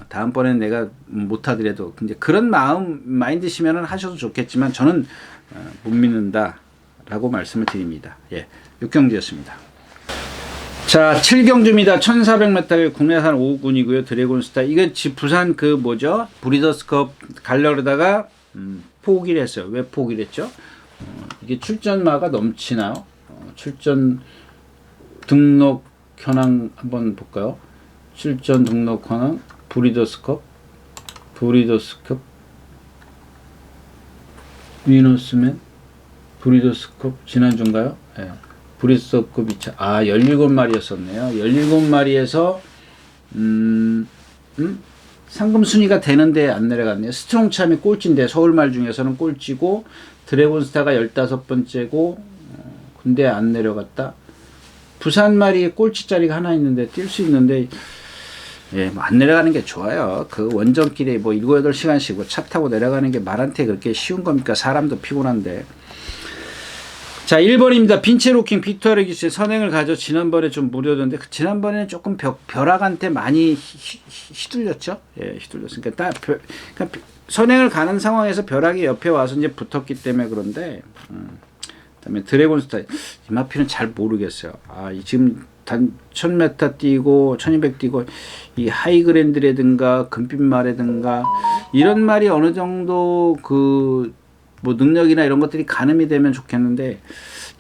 다음번에는 내가 못하더라도 이제 그런 마인드시면은 하셔도 좋겠지만 저는 못 믿는다라고 말씀을 드립니다. 예, 육경주였습니다. 자, 7경주입니다. 1400m 국내산 5군이고요. 드래곤스타. 이게 부산 그 뭐죠? 브리더스컵 가려다가 포기를 했어요. 왜 포기를 했죠? 이게 출전마가 넘치나요? 출전 등록 현황 한번 볼까요? 출전 등록 현황 브리더스컵 위너스맨 브리더스컵 지난주인가요? 예. 브리더스컵 2차 17마리였었네요. 17마리에서 상금 순위가 되는데 안 내려갔네요. 스트롱참이 꼴찌인데 서울말 중에서는 꼴찌고 드래곤스타가 15번째고 근데 안 내려갔다. 부산말이 꼴찌짜리가 하나 있는데 뛸 수 있는데 예, 뭐 안 내려가는 게 좋아요. 그 원정길에 뭐 7, 8시간씩 뭐 차 타고 내려가는 게 말한테 그렇게 쉬운 겁니까? 사람도 피곤한데. 자, 1번입니다. 빈체로킹 비투아르기스의 선행을 가져 지난번에 좀 무료던데 지난번에는 조금 벼락한테 많이 휘둘렸죠. 예, 휘둘렸으니까 그러니까 선행을 가는 상황에서 벼락이 옆에 와서 이제 붙었기 때문에 그런데 그다음에 드래곤스타 이마피는 잘 모르겠어요. 지금 단 1000m 뛰고 1200 뛰고 이 하이그랜드라든가 금빛말이라든가 이런 말이 어느 정도 그 뭐 능력이나 이런 것들이 가늠이 되면 좋겠는데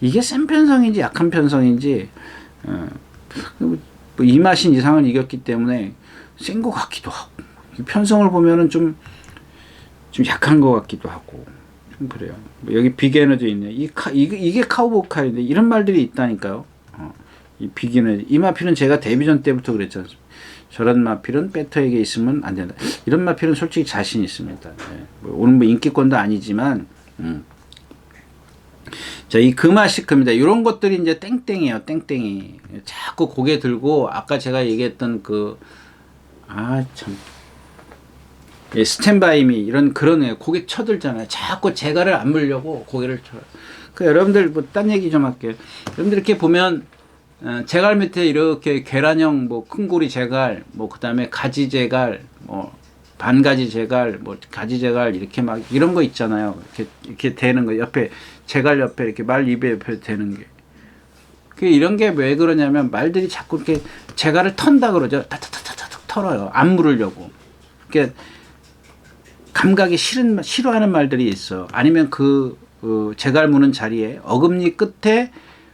이게 센 편성인지 약한 편성인지 뭐 이마신 이상을 이겼기 때문에 센 것 같기도 하고 편성을 보면은 좀 약한 것 같기도 하고 좀 그래요. 뭐 여기 빅에너지 있네. 이게 카우보카인데 이런 말들이 있다니까요. 이 빅에너지 이마필은 제가 데뷔전 때부터 그랬지 않습니까? 저런 마필은 배터에게 있으면 안 된다. 이런 마필은 솔직히 자신 있습니다. 예. 오늘 뭐 인기권도 아니지만, 자, 이 금화시크입니다. 이런 것들이 이제 땡땡이에요. 땡땡이. 자꾸 고개 들고, 아까 제가 얘기했던 참. 예, 스탠바이미, 이런, 그러네요. 고개 쳐들잖아요. 자꾸 재갈을 안 물려고 고개를 쳐요. 여러분들, 뭐, 딴 얘기 좀 할게요. 여러분들 이렇게 보면, 재갈 밑에 이렇게 계란형 뭐 큰고리 재갈 뭐 그다음에 가지 재갈 뭐 반가지 재갈 뭐 가지 재갈 이렇게 막 이런 거 있잖아요. 이렇게 되는 거 옆에 재갈 옆에 이렇게 말 입에 옆에 되는 게 이런 게 왜 그러냐면 말들이 자꾸 이렇게 재갈을 턴다 그러죠. 타타타타타 털어요. 안 물으려고. 그러니까 감각이 싫어하는 말들이 있어. 아니면 그 재갈 무는 자리에 어금니 끝에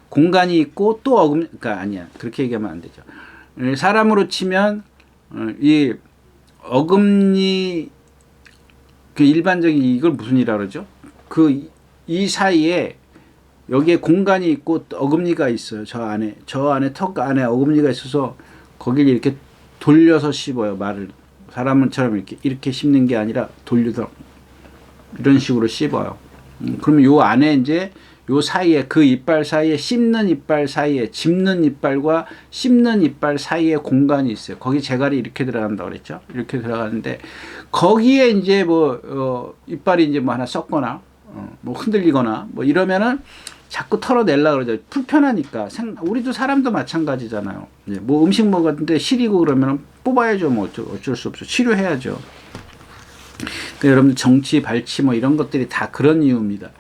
공간이 있고 또 그러니까 아니야. 그렇게 얘기하면 안 되죠. 사람으로 치면 이 어금니 그 일반적인 이걸 무슨 이라 그러죠? 이 사이에 여기에 공간이 있고 어금니가 있어요. 저 안에 턱 안에 어금니가 있어서 거기를 이렇게 돌려서 씹어요. 말을 사람처럼 이렇게 씹는 게 아니라 돌려서 이런 식으로 씹어요. 그러면 요 안에 이제 요 사이에 그 이빨 사이에 씹는 이빨 사이에 짚는 이빨과 씹는 이빨 사이에 공간이 있어요. 거기 재갈이 이렇게 들어간다고 그랬죠. 이렇게 들어가는데 거기에 이제 뭐 이빨이 이제 뭐 하나 썩거나 뭐 흔들리거나 뭐 이러면은 자꾸 털어내려고 그러죠. 불편하니까. 우리도 사람도 마찬가지잖아요. 뭐 음식 먹었는데 시리고 그러면 뽑아야죠. 뭐 어쩔 수 없어. 치료해야죠. 그러니까 여러분들 정치, 발치 뭐 이런 것들이 다 그런 이유입니다.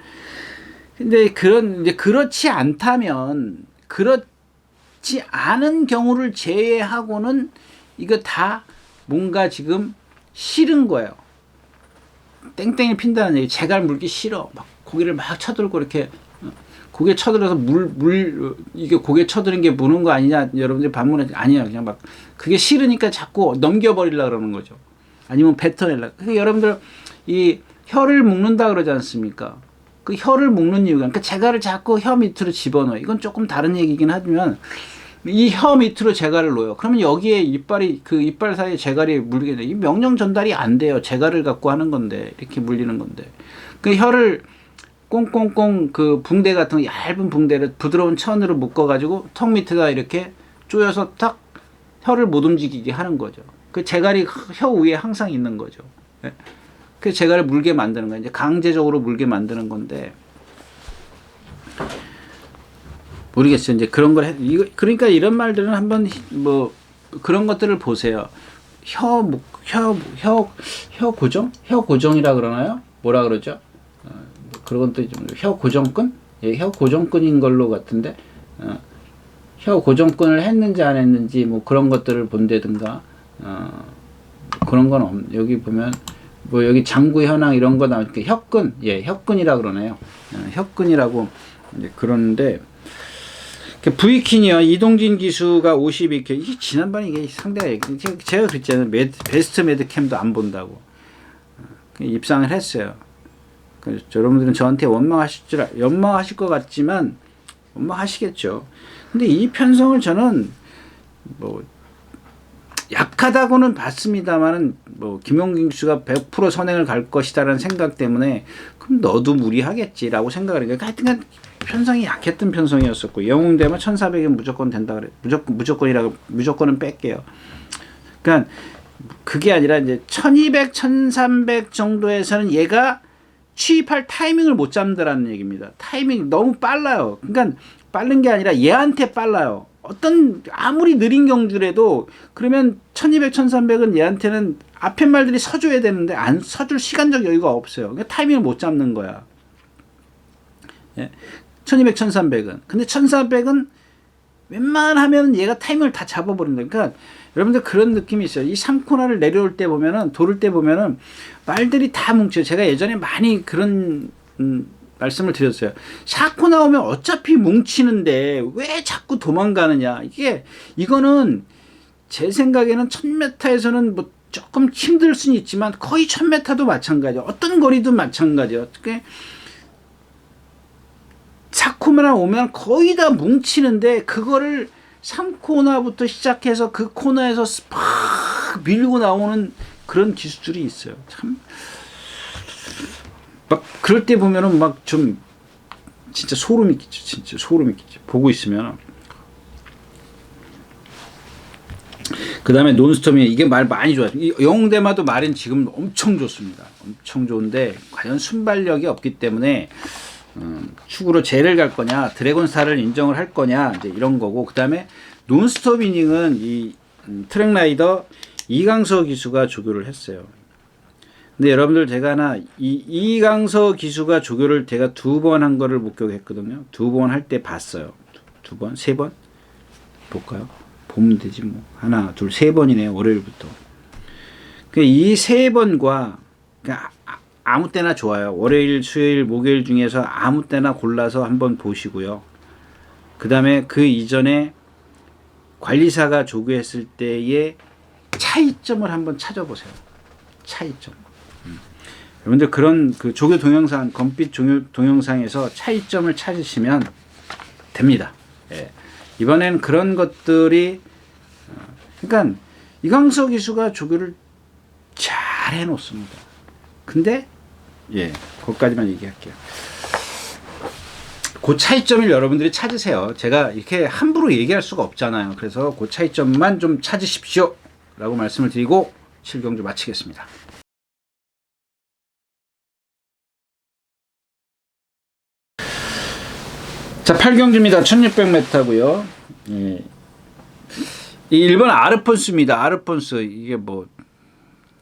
근데 이제 그렇지 않다면 그렇지 않은 경우를 제외하고는 이거 다 뭔가 지금 싫은 거예요. 땡땡이 핀다는 얘기. 재갈 물기 싫어. 막 고개를 막 쳐들고 이렇게 고개 쳐들어서 이게 고개 쳐드는 게 무는 거 아니냐 여러분들 반문에 아니야. 그냥 막 그게 싫으니까 자꾸 넘겨버리려고 그러는 거죠. 아니면 뱉어내려고. 그러니까 여러분들 이 혀를 묶는다 그러지 않습니까? 그 혀를 묶는 이유가 그러니까 재갈을 자꾸 혀 밑으로 집어넣어. 이건 조금 다른 얘기긴 하지만 이 혀 밑으로 재갈을 넣어요. 그러면 여기에 이빨 사이에 재갈이 물리게 돼. 이 명령 전달이 안 돼요. 재갈을 갖고 하는 건데 이렇게 물리는 건데 그 혀를 꽁꽁꽁 그 붕대 같은 얇은 붕대를 부드러운 천으로 묶어가지고 턱 밑에다 이렇게 조여서 딱 혀를 못 움직이게 하는 거죠. 그 재갈이 혀 위에 항상 있는 거죠. 예. 그 재갈을 물게 만드는 거예요. 이제 강제적으로 물게 만드는 건데 모르겠어요. 이제 그런 걸 그러니까 이런 말들은 한번 뭐 그런 것들을 보세요. 혀 고정? 혀 고정이라 그러나요? 뭐라 그러죠? 그런 것도 좀 혀 고정끈? 예, 혀 고정끈인 걸로 같은데 혀 고정끈을 했는지 안 했는지 뭐 그런 것들을 본다든가 그런 건 여기 보면 뭐 여기 장구 현황 이런 거 나오니까 혀끈, 예, 혀끈이라 그러네요. 혀끈이라고 이제 그러는데 브이킨이요. 이동진 기수가 52회. 이게 지난번에 이게 상대가 제가 그랬잖아요. 베스트 매드캠도 안 본다고 입상을 했어요. 그래서 여러분들은 저한테 원망하실 것 같지만 원망하시겠죠. 근데 이 편성을 저는 뭐 약하다고는 봤습니다만은 뭐 김용균 기수가 100% 선행을 갈 것이다라는 생각 때문에 그럼 너도 무리하겠지라고 생각을 해요. 하여튼간 편성이 약했던 편성이었었고 영웅되면 1400은 무조건 된다 그래. 무조건은 뺄게요. 그러니까 그게 아니라 이제 1200, 1300 정도에서는 얘가 취입할 타이밍을 못 잡는다라는 얘기입니다. 타이밍이 너무 빨라요. 그러니까 빠른 게 아니라 얘한테 빨라요. 어떤 아무리 느린 경주라도 그러면 1200, 1300은 얘한테는 앞에 말들이 서줘야 되는데 안 서줄 시간적 여유가 없어요. 그러니까 타이밍을 못 잡는 거야. 예. 1200, 1300은. 근데 1400은 웬만하면 얘가 타이밍을 다 잡아버린다. 그러니까 여러분들 그런 느낌이 있어요. 이 3코너를 내려올 때 보면은, 도를 때 보면은 말들이 다 뭉쳐요. 제가 예전에 많이 그런 말씀을 드렸어요. 4코 나오면 어차피 뭉치는데 왜 자꾸 도망가느냐. 이거는 제 생각에는 1000m에서는 뭐 조금 힘들 수는 있지만 거의 1000m도 마찬가지예요. 어떤 거리도 마찬가지예요. 4코너나 오면 거의 다 뭉치는데 그거를 3코너부터 시작해서 그 코너에서 팍 밀고 나오는 그런 기술들이 있어요. 참. 막 그럴 때 보면은 막 좀 진짜 소름이 끼쳐. 진짜 소름이 끼쳐. 보고 있으면. 그 다음에 논스톱이 이게 말 많이 좋아요. 영웅대마도 말은 지금 엄청 좋습니다. 엄청 좋은데 과연 순발력이 없기 때문에 축으로 젤을 갈 거냐 드래곤스타를 인정을 할 거냐 이제 이런 거고 그 다음에 논스톱 이닝은 이 트랙라이더 이강서 기수가 조교를 했어요. 근데 여러분들 제가 하나 이강서 기수가 조교를 제가 2번 한 거를 목격했거든요. 2번 할 때 봤어요. 2번? 3번? 볼까요? 보면 되지 뭐. 하나, 둘, 3번이네요. 월요일부터. 이 3번과 아무 때나 좋아요. 월요일, 수요일, 목요일 중에서 아무 때나 골라서 한번 보시고요. 그 다음에 그 이전에 관리사가 조교했을 때의 차이점을 한번 찾아보세요. 차이점. 여러분들 그런 그 조교 동영상, 검빛 조교 동영상에서 차이점을 찾으시면 됩니다. 예. 이번에는 그런 것들이, 그러니까 이강서 기수가 조교를 잘 해놓습니다. 근데 예, 거기까지만 얘기할게요. 그 차이점을 여러분들이 찾으세요. 제가 이렇게 함부로 얘기할 수가 없잖아요. 그래서 그 차이점만 좀 찾으십시오. 라고 말씀을 드리고 7경주 마치겠습니다. 자, 8경주입니다. 1600m고요. 예. 이 1번 아르폰스입니다. 아르폰스. 이게 뭐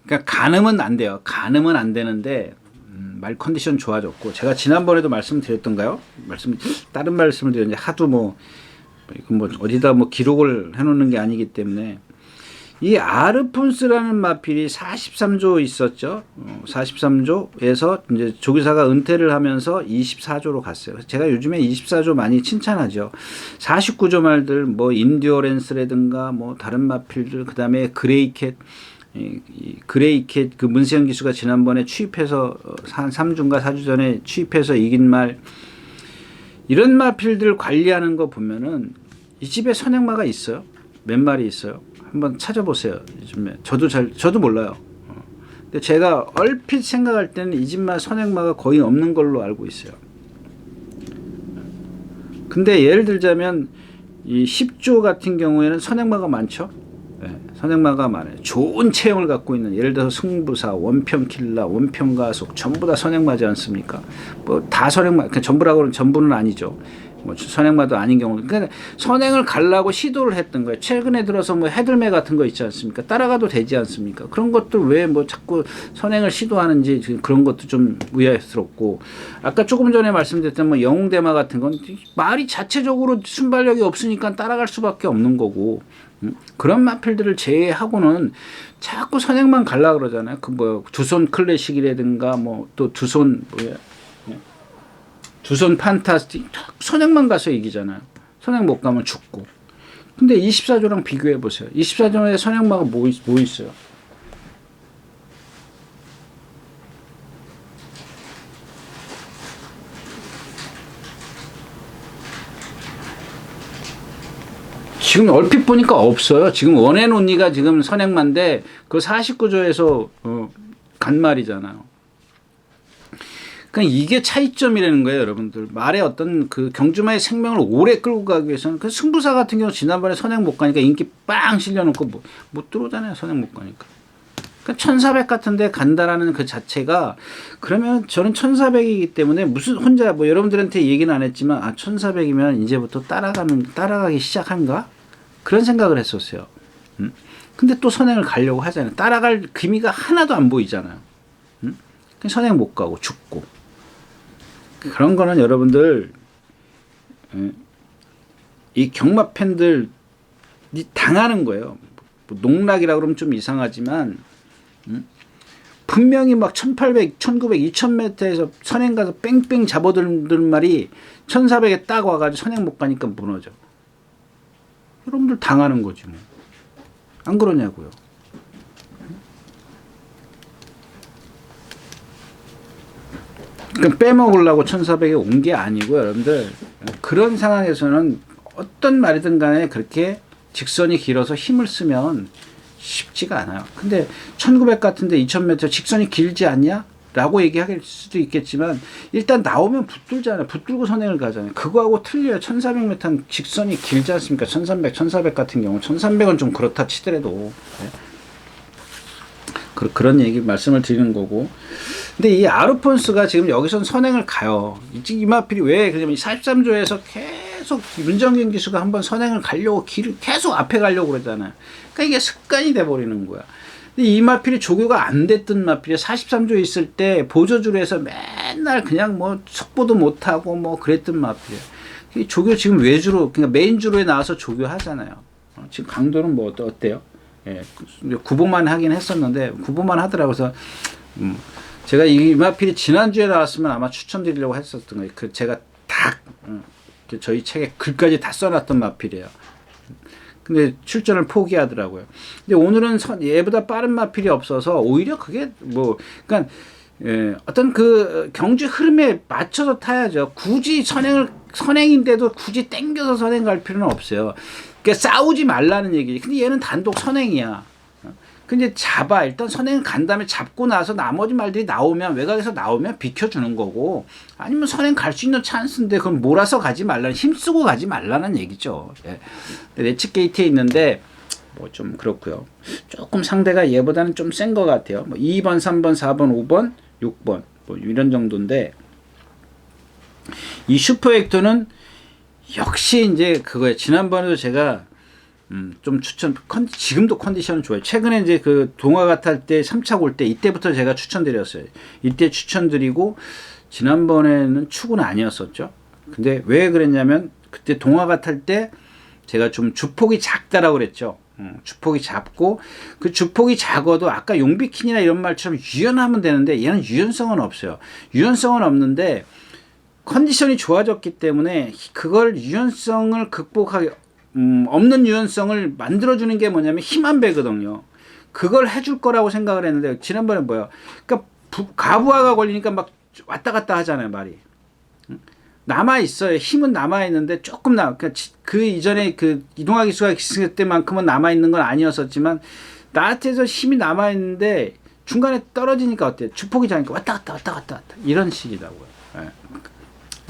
그러니까 가늠은 안 돼요. 가늠은 안 되는데 말 컨디션 좋아졌고 제가 지난번에도 말씀드렸던가요? 다른 말씀을 드렸는데 하도 뭐 이건 뭐 어디다 뭐 기록을 해놓는 게 아니기 때문에 이 아르폰스라는 마필이 43조 있었죠. 43조에서 이제 조교사가 은퇴를 하면서 24조로 갔어요. 제가 요즘에 24조 많이 칭찬하죠. 49조 말들 뭐 인디어렌스라든가 뭐 다른 마필들 그다음에 그레이캣 그 문세영 기수가 지난번에 취입해서 한 3주인가 4주 전에 취입해서 이긴 말 이런 마필들 관리하는 거 보면은 이 집에 선행마가 있어요. 몇 마리 있어요. 한번 찾아보세요. 요즘에 저도 몰라요. 근데 제가 얼핏 생각할 때는 이 집만 선행마가 거의 없는 걸로 알고 있어요. 근데 예를 들자면 이 10조 같은 경우에는 선행마가 많죠. 네, 선행마가 많아요. 좋은 체형을 갖고 있는, 예를 들어서 승부사, 원평킬라, 원평가속 전부 다 선행마지 않습니까? 뭐 다 선행마, 전부라고 하면 전부는 아니죠. 뭐 선행마도 아닌 경우, 그러니까 선행을 가려고 시도를 했던 거예요. 최근에 들어서 뭐 해들매 같은 거 있지 않습니까? 따라가도 되지 않습니까? 그런 것들 왜 뭐 자꾸 선행을 시도하는지 그런 것도 좀 의아스럽고, 아까 조금 전에 말씀드렸던 뭐 영웅대마 같은 건 말이 자체적으로 순발력이 없으니까 따라갈 수밖에 없는 거고, 그런 마필들을 제외하고는 자꾸 선행만 가려고 그러잖아요. 그 뭐 두손 클래식이라든가 뭐 또 두손 뭐야, 두손 판타스틱, 선행만 가서 이기잖아요. 선행 못 가면 죽고. 근데 24조랑 비교해 보세요. 24조에 선행마가 뭐 있어요? 지금 얼핏 보니까 없어요. 지금 원앤온리가 지금 선행마인데 그 49조에서 간 말이잖아요. 그러니까 이게 차이점이라는 거예요, 여러분들. 말의 어떤 그 경주마의 생명을 오래 끌고 가기 위해서는, 그 승부사 같은 경우 지난번에 선행 못 가니까 인기 빵 실려놓고 못 들어오잖아요, 선행 못 가니까. 그러니까 1400 같은데 간다라는 그 자체가, 그러면 저는 1400이기 때문에 무슨 혼자 뭐 여러분들한테 얘기는 안 했지만, 아 1400이면 이제부터 따라가기 시작한가? 그런 생각을 했었어요. 근데 또 선행을 가려고 하잖아요. 따라갈 기미가 하나도 안 보이잖아요. 선행 못 가고 죽고. 그런 거는 여러분들, 이 경마 팬들이 당하는 거예요. 뭐 농락이라고 그러면 좀 이상하지만, 분명히 막 1800, 1900, 2000m에서 선행 가서 뺑뺑 잡아들는 말이 1400에 딱 와가지고 선행 못 가니까 무너져. 여러분들 당하는 거지 뭐. 안 그러냐고요. 그러니까 빼먹으려고 1400에 온 게 아니고, 여러분들 그런 상황에서는 어떤 말이든 간에 그렇게 직선이 길어서 힘을 쓰면 쉽지가 않아요. 근데 1900 같은데 2000m 직선이 길지 않냐? 라고 얘기할 수도 있겠지만, 일단 나오면 붙들잖아요. 붙들고 선행을 가잖아요. 그거하고 틀려요. 1400m는 직선이 길지 않습니까? 1300, 1400 같은 경우. 1300은 좀 그렇다 치더라도. 네. 그런 얘기 말씀을 드리는 거고. 근데 이 아르폰스가 지금 여기선 선행을 가요. 이 마필이 왜 그러냐면 43조에서 계속 윤정균 기수가 한번 선행을 가려고 길을 계속 앞에 가려고 그러잖아요. 그러니까 이게 습관이 돼버리는 거야. 근데 이 마필이 조교가 안 됐던 마필이 43조에 있을 때 보조주로 해서 맨날 그냥 뭐 속보도 못하고 뭐 그랬던 마필이에요. 조교 지금 외주로, 그러니까 메인주로에 나와서 조교하잖아요. 지금 강도는 뭐 어때요? 예, 구보만 하긴 했었는데 구보만 하더라고요. 그래서 제가 이 마필이 지난주에 나왔으면 아마 추천드리려고 했었던 거예요. 그 제가 다 저희 책에 글까지 다 써놨던 마필이에요. 근데 출전을 포기하더라고요. 근데 오늘은 얘보다 빠른 마필이 없어서 오히려 그게 뭐, 그러니까 어떤 그 경주 흐름에 맞춰서 타야죠. 굳이 선행인데도 굳이 땡겨서 선행 갈 필요는 없어요. 그러니까 싸우지 말라는 얘기지. 근데 얘는 단독 선행이야. 근데 일단 선행 간 다음에 잡고 나서 나머지 말들이 나오면, 외곽에서 나오면 비켜주는 거고, 아니면 선행 갈 수 있는 찬스인데 그럼 몰아서 가지 말라는, 힘쓰고 가지 말라는 얘기죠. 예. 레츠 게이트에 있는데 뭐 좀 그렇고요. 조금 상대가 얘보다는 좀 센 것 같아요. 뭐 2번, 3번, 4번, 5번, 6번 뭐 이런 정도인데, 이 슈퍼액터는 역시 이제 그거예요. 지난번에도 제가 좀 지금도 컨디션은 좋아요. 최근에 이제 그 동화가 탈 때 3차 골 때 이때부터 제가 추천드렸어요. 이때 추천드리고, 지난번에는 축은 아니었었죠. 근데 왜 그랬냐면, 그때 동화가 탈 때 제가 좀 주폭이 작다라고 그랬죠. 주폭이 작고, 그 주폭이 작아도 아까 용비킨이나 이런 말처럼 유연하면 되는데, 얘는 유연성은 없어요. 유연성은 없는데 컨디션이 좋아졌기 때문에 그걸 유연성을 극복하기, 없는 유연성을 만들어주는 게 뭐냐면 힘 한 배거든요. 그걸 해줄 거라고 생각을 했는데, 지난번에 뭐야? 그러니까 가부하가 걸리니까 막 왔다 갔다 하잖아요, 말이. 남아있어요. 힘은 남아있는데 조금 그러니까 그 이전에 그 이동화 기수가 있을 때만큼은 남아있는 건 아니었었지만, 나한테서 힘이 남아있는데 중간에 떨어지니까 어때요? 주폭이 작으니까 왔다 갔다. 이런 식이라고요. 예.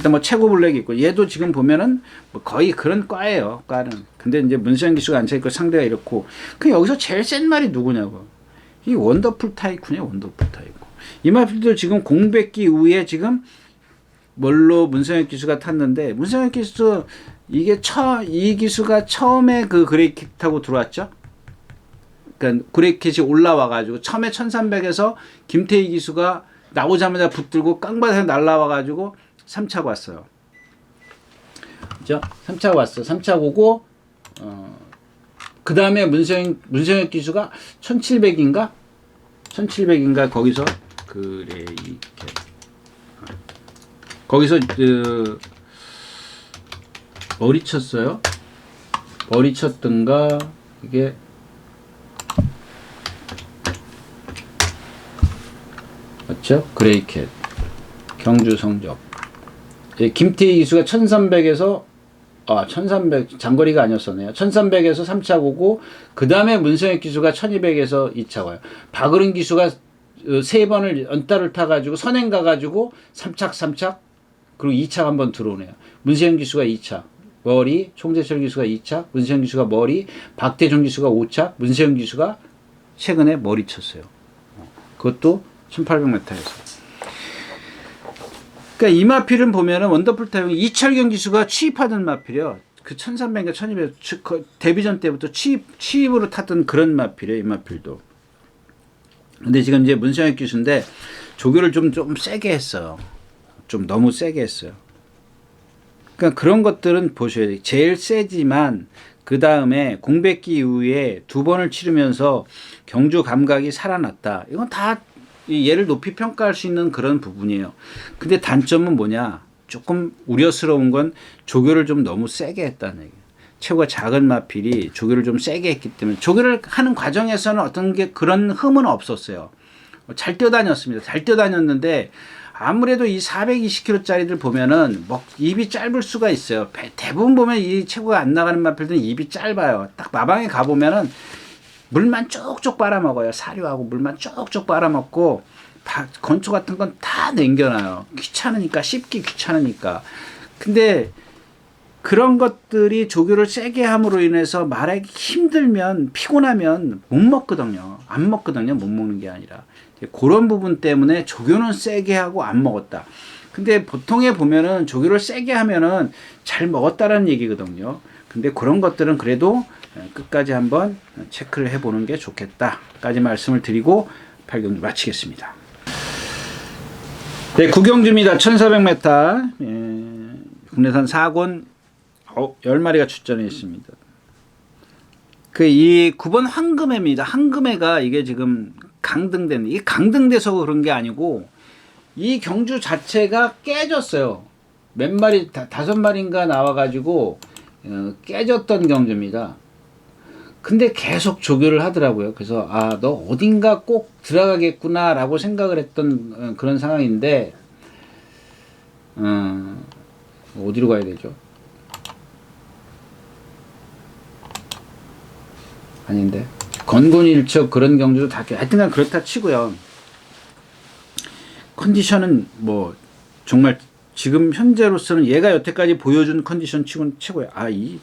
뭐 최고 블랙이 있고 얘도 지금 보면은 뭐 거의 그런 과예요. 과는. 근데 이제 문세영 기수가 앉아 있고 상대가 이렇고 그 여기서 제일 센 말이 누구냐고. 이 원더풀 타이쿤이에요. 원더풀 타이쿤. 이 마필도 지금 공백기 이후에 지금 뭘로 문세영 기수가 탔는데 문세영 기수 이게 이 기수가 처음에 그 그레이킷 타고 들어왔죠. 그러니까 그레이킷이 올라와가지고 처음에 1300에서 김태희 기수가 나오자마자 붙들고 깡받아서 날라와가지고 3차 왔어요. 그죠? 3차 왔어. 3차 오고 그 다음에 문세영 기수가 1700인가? 1700인가 거기서 그레이킷 거기서 머리 쳤어요. 머리 쳤던가 이게 맞죠? 그레이캣 경주 성적. 예, 김태희 기수가 1300에서 1300 장거리가 아니었었네요. 1300에서 3차 오고 그 다음에 문성혁 기수가 1200에서 2차 와요. 박으른 기수가 3번을 연따를 타가지고 선행 가가지고 3착 그리고 2착 한번 들어오네요. 문세영 기수가 2차 머리, 총재철 기수가 2차, 문세영 기수가 머리, 박대종 기수가 5차, 문세영 기수가 최근에 머리 쳤어요. 그것도 1800m에서. 그러니까 이 마필은 보면은 원더풀 타이밍 이철경 기수가 취입하던 마필이요. 그 1300인가 1200 데뷔전 때부터 취입으로 탔던 그런 마필이에요. 이 마필도. 근데 지금 이제 문성혁 기수인데 조교를 좀 세게 했어요. 좀 너무 세게 했어요. 그러니까 그런 것들은 보셔야 돼요. 제일 세지만 그 다음에 공백기 이후에 2번을 치르면서 경주 감각이 살아났다. 이건 다 얘를 높이 평가할 수 있는 그런 부분이에요. 근데 단점은 뭐냐? 조금 우려스러운 건 조교를 좀 너무 세게 했다는 얘기예요. 체구가 작은 마필이 조교를 좀 세게 했기 때문에 조교를 하는 과정에서는 어떤 게 그런 흠은 없었어요. 잘 뛰어다녔습니다. 잘 뛰어다녔는데 아무래도 이 420kg짜리들 보면은 입이 짧을 수가 있어요. 대부분 보면 이 체구가 안 나가는 마필들은 입이 짧아요. 딱 마방에 가보면은 물만 쪽쪽 빨아먹어요. 사료하고 물만 쪽쪽 빨아먹고 건초 같은 건 다 남겨놔요. 귀찮으니까, 씹기 귀찮으니까. 근데 그런 것들이 조교를 세게 함으로 인해서 말하기 힘들면 피곤하면 못 먹거든요. 안 먹거든요. 못 먹는 게 아니라. 그런 부분 때문에 조교는 세게 하고 안 먹었다. 근데 보통에 보면은 조교를 세게 하면은 잘 먹었다라는 얘기거든요. 근데 그런 것들은 그래도 끝까지 한번 체크를 해보는 게 좋겠다까지 말씀을 드리고 8경주 마치겠습니다. 네, 구경주입니다. 1400m 국내산 4권 10마리가 출전해 있습니다. 이 9번 황금애입니다. 황금애가 이게 지금 강등된, 이게 강등돼서 그런 게 아니고 이 경주 자체가 깨졌어요. 몇 마리, 5마리인가 나와가지고 깨졌던 경주입니다. 근데 계속 조교를 하더라고요. 그래서 너 어딘가 꼭 들어가겠구나 라고 생각을 했던 그런 상황인데 어디로 가야 되죠? 아닌데 건곤일척 그런 경주도 다 하여튼간 그렇다 치고요. 컨디션은 뭐 정말 지금 현재로서는 얘가 여태까지 보여준 컨디션 치고는 최고야. 이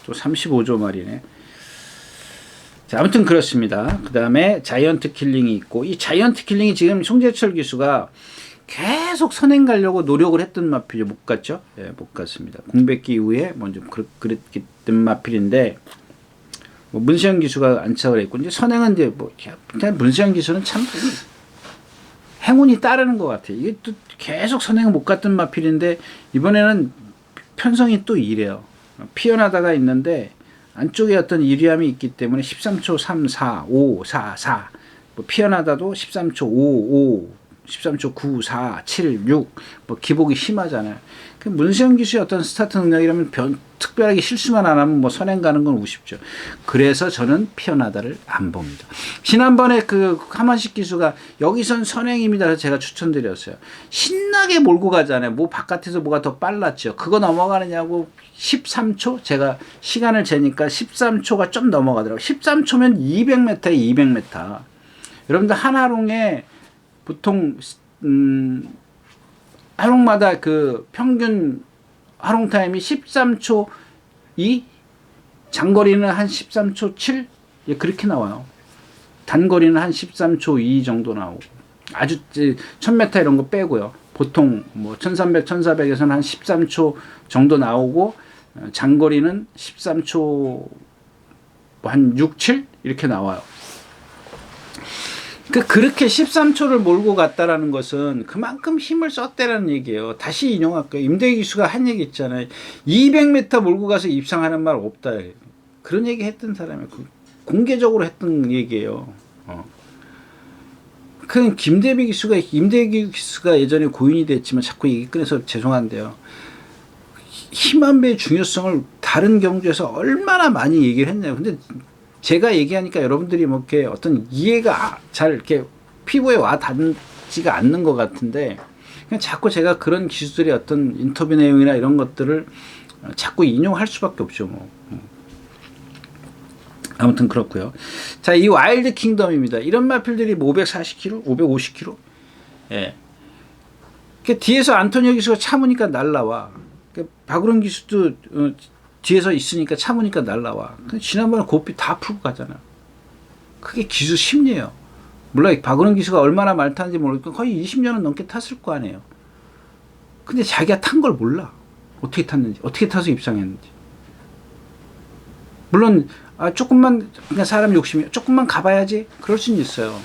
또 35조 말이네. 자, 아무튼 그렇습니다. 그 다음에 자이언트 킬링이 있고, 이 자이언트 킬링이 지금 송재철 기수가 계속 선행 가려고 노력을 했던 마필이 못 갔죠? 예, 못 갔습니다. 공백기 이후에 먼저 그랬기 때문에 마필인데, 문세영 기수가 안착을 했고, 이제 선행은 이제 문세영 기수는 참 행운이 따르는 것 같아요. 이게 또 계속 선행을 못 갔던 마필인데, 이번에는 편성이 또 이래요. 피어나다가 있는데, 안쪽에 어떤 유리함이 있기 때문에 13초 3, 4, 5, 4, 4 피어나다도 13초 5, 5 13초 9, 4, 7, 6 기복이 심하잖아요. 문세영 기수의 어떤 스타트 능력이라면 특별하게 실수만 안 하면 선행 가는 건 우습죠. 그래서 저는 피어나다를 안 봅니다. 지난번에 하만식 기수가 여기선 선행입니다. 그래서 제가 추천드렸어요. 신나게 몰고 가잖아요. 바깥에서 뭐가 더 빨랐죠. 그거 넘어가느냐고 13초? 제가 시간을 재니까 13초가 좀 넘어가더라고요. 13초면 200m에 200m. 여러분들 한화롱에 보통 하롱마다 그 평균 하롱 타임이 13초 2, 장거리는 한 13초 7, 예, 그렇게 나와요. 단거리는 한 13초 2 정도 나오고, 아주 1000m 이런 거 빼고요. 보통 뭐 1300, 1400에서는 한 13초 정도 나오고, 장거리는 13초 한 6, 7 이렇게 나와요. 그렇게 13초를 몰고 갔다라는 것은 그만큼 힘을 썼다라는 얘기예요. 다시 인용할게요. 임대기 기수가 한 얘기 있잖아요. 200m 몰고 가서 입상하는 말 없다. 그런 얘기 했던 사람이 공개적으로 했던 얘기예요. 그 임대기 기수가 예전에 고인이 됐지만 자꾸 얘기 꺼내서 죄송한데요. 힘한 배의 중요성을 다른 경주에서 얼마나 많이 얘기를 했냐요. 근데 제가 얘기하니까 여러분들이 뭐 이렇게 어떤 이해가 잘 이렇게 피부에 와 닿지가 않는 것 같은데, 그냥 자꾸 제가 그런 기수들의 어떤 인터뷰 내용이나 이런 것들을 자꾸 인용할 수밖에 없죠. 뭐. 아무튼 그렇고요. 자, 이 와일드 킹덤입니다. 이런 마필들이 540km, 550km. 예. 뒤에서 안토니오 기수가 참으니까 날라와. 박우른 기수도 뒤에서 있으니까 참으니까 날라와. 지난번에 고삐 다 풀고 가잖아. 그게 기수 심리예요. 물론 박우른 기수가 얼마나 말 타는지 모르겠고 거의 20년은 넘게 탔을 거 아니에요. 근데 자기가 탄 걸 몰라. 어떻게 탔는지, 어떻게 타서 입상했는지. 물론 조금만, 그냥 사람 욕심이 조금만 가봐야지 그럴 수는 있어요.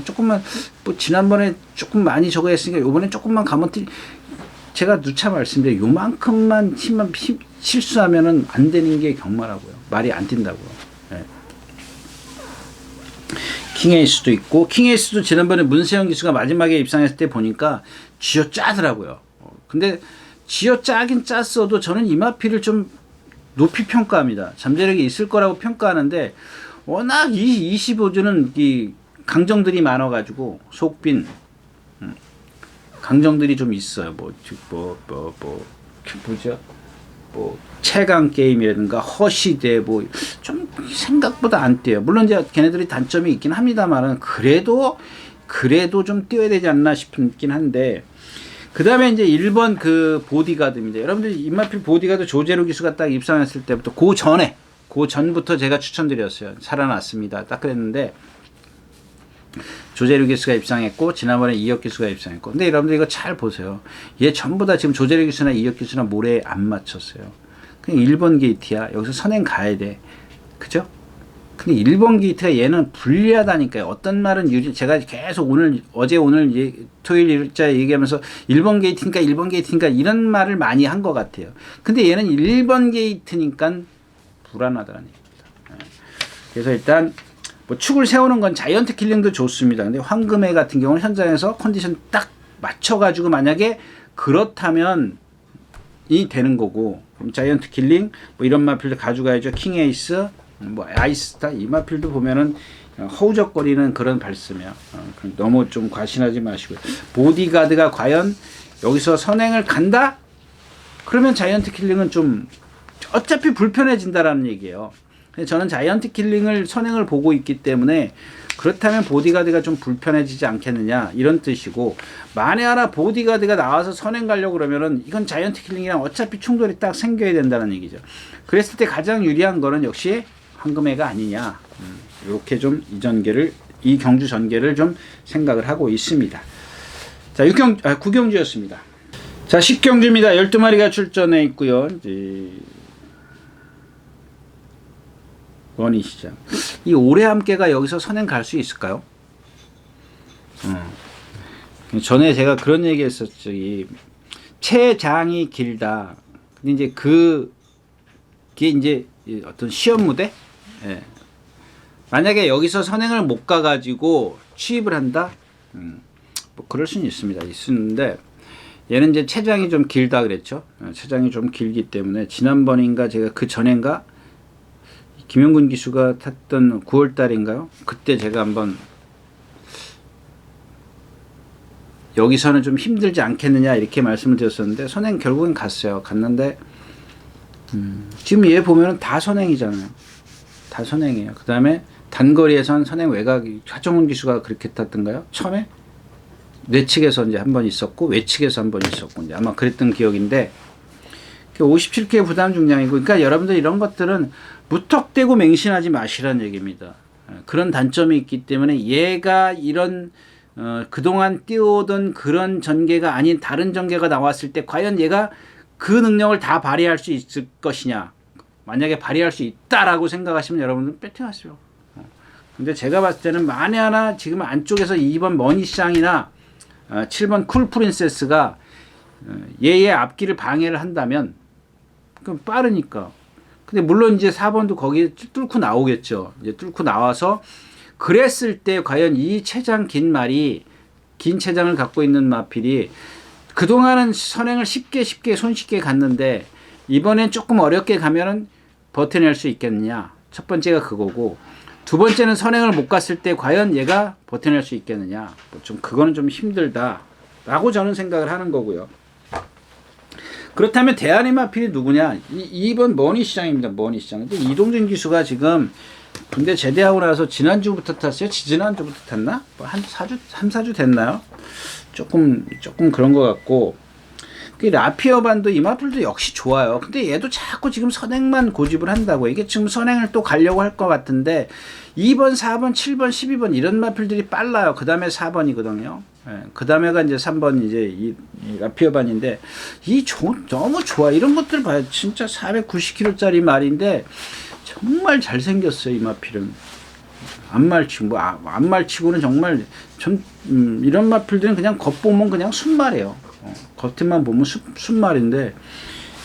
조금만, 뭐 지난번에 조금 많이 저거 했으니까 요번에 조금만 가면, 제가 누차 말씀드려요. 요만큼만 실수하면은 안 되는 게 경마라고요. 말이 안 뛴다고요. 네. 킹에이스도 있고, 킹에이스도 지난번에 문세영 기수가 마지막에 입상했을 때 보니까 쥐어 짜더라고요. 근데 쥐어 짜긴 짰어도 저는 이마피를 좀 높이 평가합니다. 잠재력이 있을 거라고 평가하는데, 워낙 25주는 이 강정들이 많아가지고, 속빈, 강정들이 좀 있어요. 최강 게임이라든가 허시대 좀 생각보다 안 뛰어요. 물론 이제 걔네들이 단점이 있긴 합니다만은 그래도 좀 뛰어야 되지 않나 싶긴 한데, 그 다음에 이제 1번 그 보디가드입니다. 여러분들 임마필 보디가드 조제로 기수가 딱 입상했을 때부터 그 전부터 제가 추천드렸어요. 살아났습니다. 딱 그랬는데, 조재료 기수가 입상했고 지난번에 이혁 기수가 입상했고, 근데 여러분들 이거 잘 보세요. 얘 전부 다 지금 조재료 기수나 이혁 기수나 모래에 안 맞췄어요. 그냥 1번 게이트야. 여기서 선행 가야 돼. 그죠? 근데 1번 게이트가 얘는 불리하다니까요. 어떤 말은 제가 계속 어제 오늘 토요일 일자 얘기하면서 1번 게이트니까 이런 말을 많이 한 것 같아요. 근데 얘는 1번 게이트니까 불안하다는 얘기입니다. 그래서 일단 뭐 축을 세우는 건 자이언트 킬링도 좋습니다. 근데 황금애 같은 경우는 현장에서 컨디션 딱 맞춰가지고 만약에 그렇다면 이 되는 거고, 그럼 자이언트 킬링 뭐 이런 마필도 가져가야죠. 킹 에이스, 뭐 아이스타 이 마필도 보면은 허우적거리는 그런 발스며 너무 좀 과신하지 마시고요. 보디가드가 과연 여기서 선행을 간다? 그러면 자이언트 킬링은 좀 어차피 불편해진다라는 얘기예요. 저는 자이언트 킬링을 선행을 보고 있기 때문에 그렇다면 보디가드가 좀 불편해지지 않겠느냐 이런 뜻이고, 만에 하나 보디가드가 나와서 선행 가려고 그러면은 이건 자이언트 킬링이랑 어차피 충돌이 딱 생겨야 된다는 얘기죠. 그랬을 때 가장 유리한 거는 역시 황금애가 아니냐, 이렇게 좀 이 경주 전개를 좀 생각을 하고 있습니다. 자, 9경주였습니다. 자, 10경주입니다. 12마리가 출전해 있고요. 원희 시장. 이 오래 함께가 여기서 선행 갈 수 있을까요? 전에 제가 그런 얘기 했었죠. 이 체장이 길다. 근데 이제 그게 이제 어떤 시험 무대? 예. 만약에 여기서 선행을 못 가가지고 취입을 한다? 뭐 그럴 수는 있는데, 얘는 이제 체장이 좀 길다 그랬죠. 체장이 좀 길기 때문에 지난번인가 제가 그 전인가 김영근 기수가 탔던 9월 달인가요? 그때 제가 한번 여기서는 좀 힘들지 않겠느냐 이렇게 말씀을 드렸었는데, 선행 결국엔 갔어요. 갔는데 지금 얘 보면은 다 선행이잖아요. 다 선행이에요. 그 다음에 단거리에선 선행 외곽, 하정훈 기수가 그렇게 탔던가요? 처음에? 내측에서 이제 한 번 있었고 외측에서 한 번 있었고 이제 아마 그랬던 기억인데 57개 부담 중량이고 그러니까 여러분들 이런 것들은 무턱대고 맹신하지 마시라는 얘기입니다. 그런 단점이 있기 때문에 얘가 이런 그동안 띄워오던 그런 전개가 아닌 다른 전개가 나왔을 때 과연 얘가 그 능력을 다 발휘할 수 있을 것이냐. 만약에 발휘할 수 있다라고 생각하시면 여러분들 배팅하세요. 근데 제가 봤을 때는 만에 하나 지금 안쪽에서 2번 머니샹이나 7번 쿨 프린세스가 얘의 앞길을 방해를 한다면 그럼 빠르니까. 근데 물론 이제 4번도 거기에 뚫고 나오겠죠. 이제 뚫고 나와서 그랬을 때 과연 이 체장 긴 체장을 갖고 있는 마필이 그동안은 선행을 쉽게 손쉽게 갔는데 이번엔 조금 어렵게 가면은 버텨낼 수 있겠느냐. 첫 번째가 그거고 두 번째는 선행을 못 갔을 때 과연 얘가 버텨낼 수 있겠느냐. 좀 그거는 좀 힘들다라고 저는 생각을 하는 거고요. 그렇다면 대안의 마필이 누구냐? 2번 머니시장입니다. 머니시장. 근데 이동준 기수가 지금 군대 제대하고 나서 지난주부터 탔어요? 지지난주부터 탔나? 한 4주, 3-4주 됐나요? 조금 그런 것 같고. 그 라피어반도 이 마필도 역시 좋아요. 근데 얘도 자꾸 지금 선행만 고집을 한다고. 이게 지금 선행을 또 가려고 할 것 같은데 2번, 4번, 7번, 12번 이런 마필들이 빨라요. 그 다음에 4번이거든요. 그 다음에가 이제 3번 이제 이 라피어반인데 너무 좋아. 이런 것들 봐요. 진짜 490kg짜리 말인데 정말 잘생겼어요. 이 마필은. 앞말치고는 정말 이런 마필들은 그냥 겉보면 그냥 순말이에요. 겉에만 보면 순말인데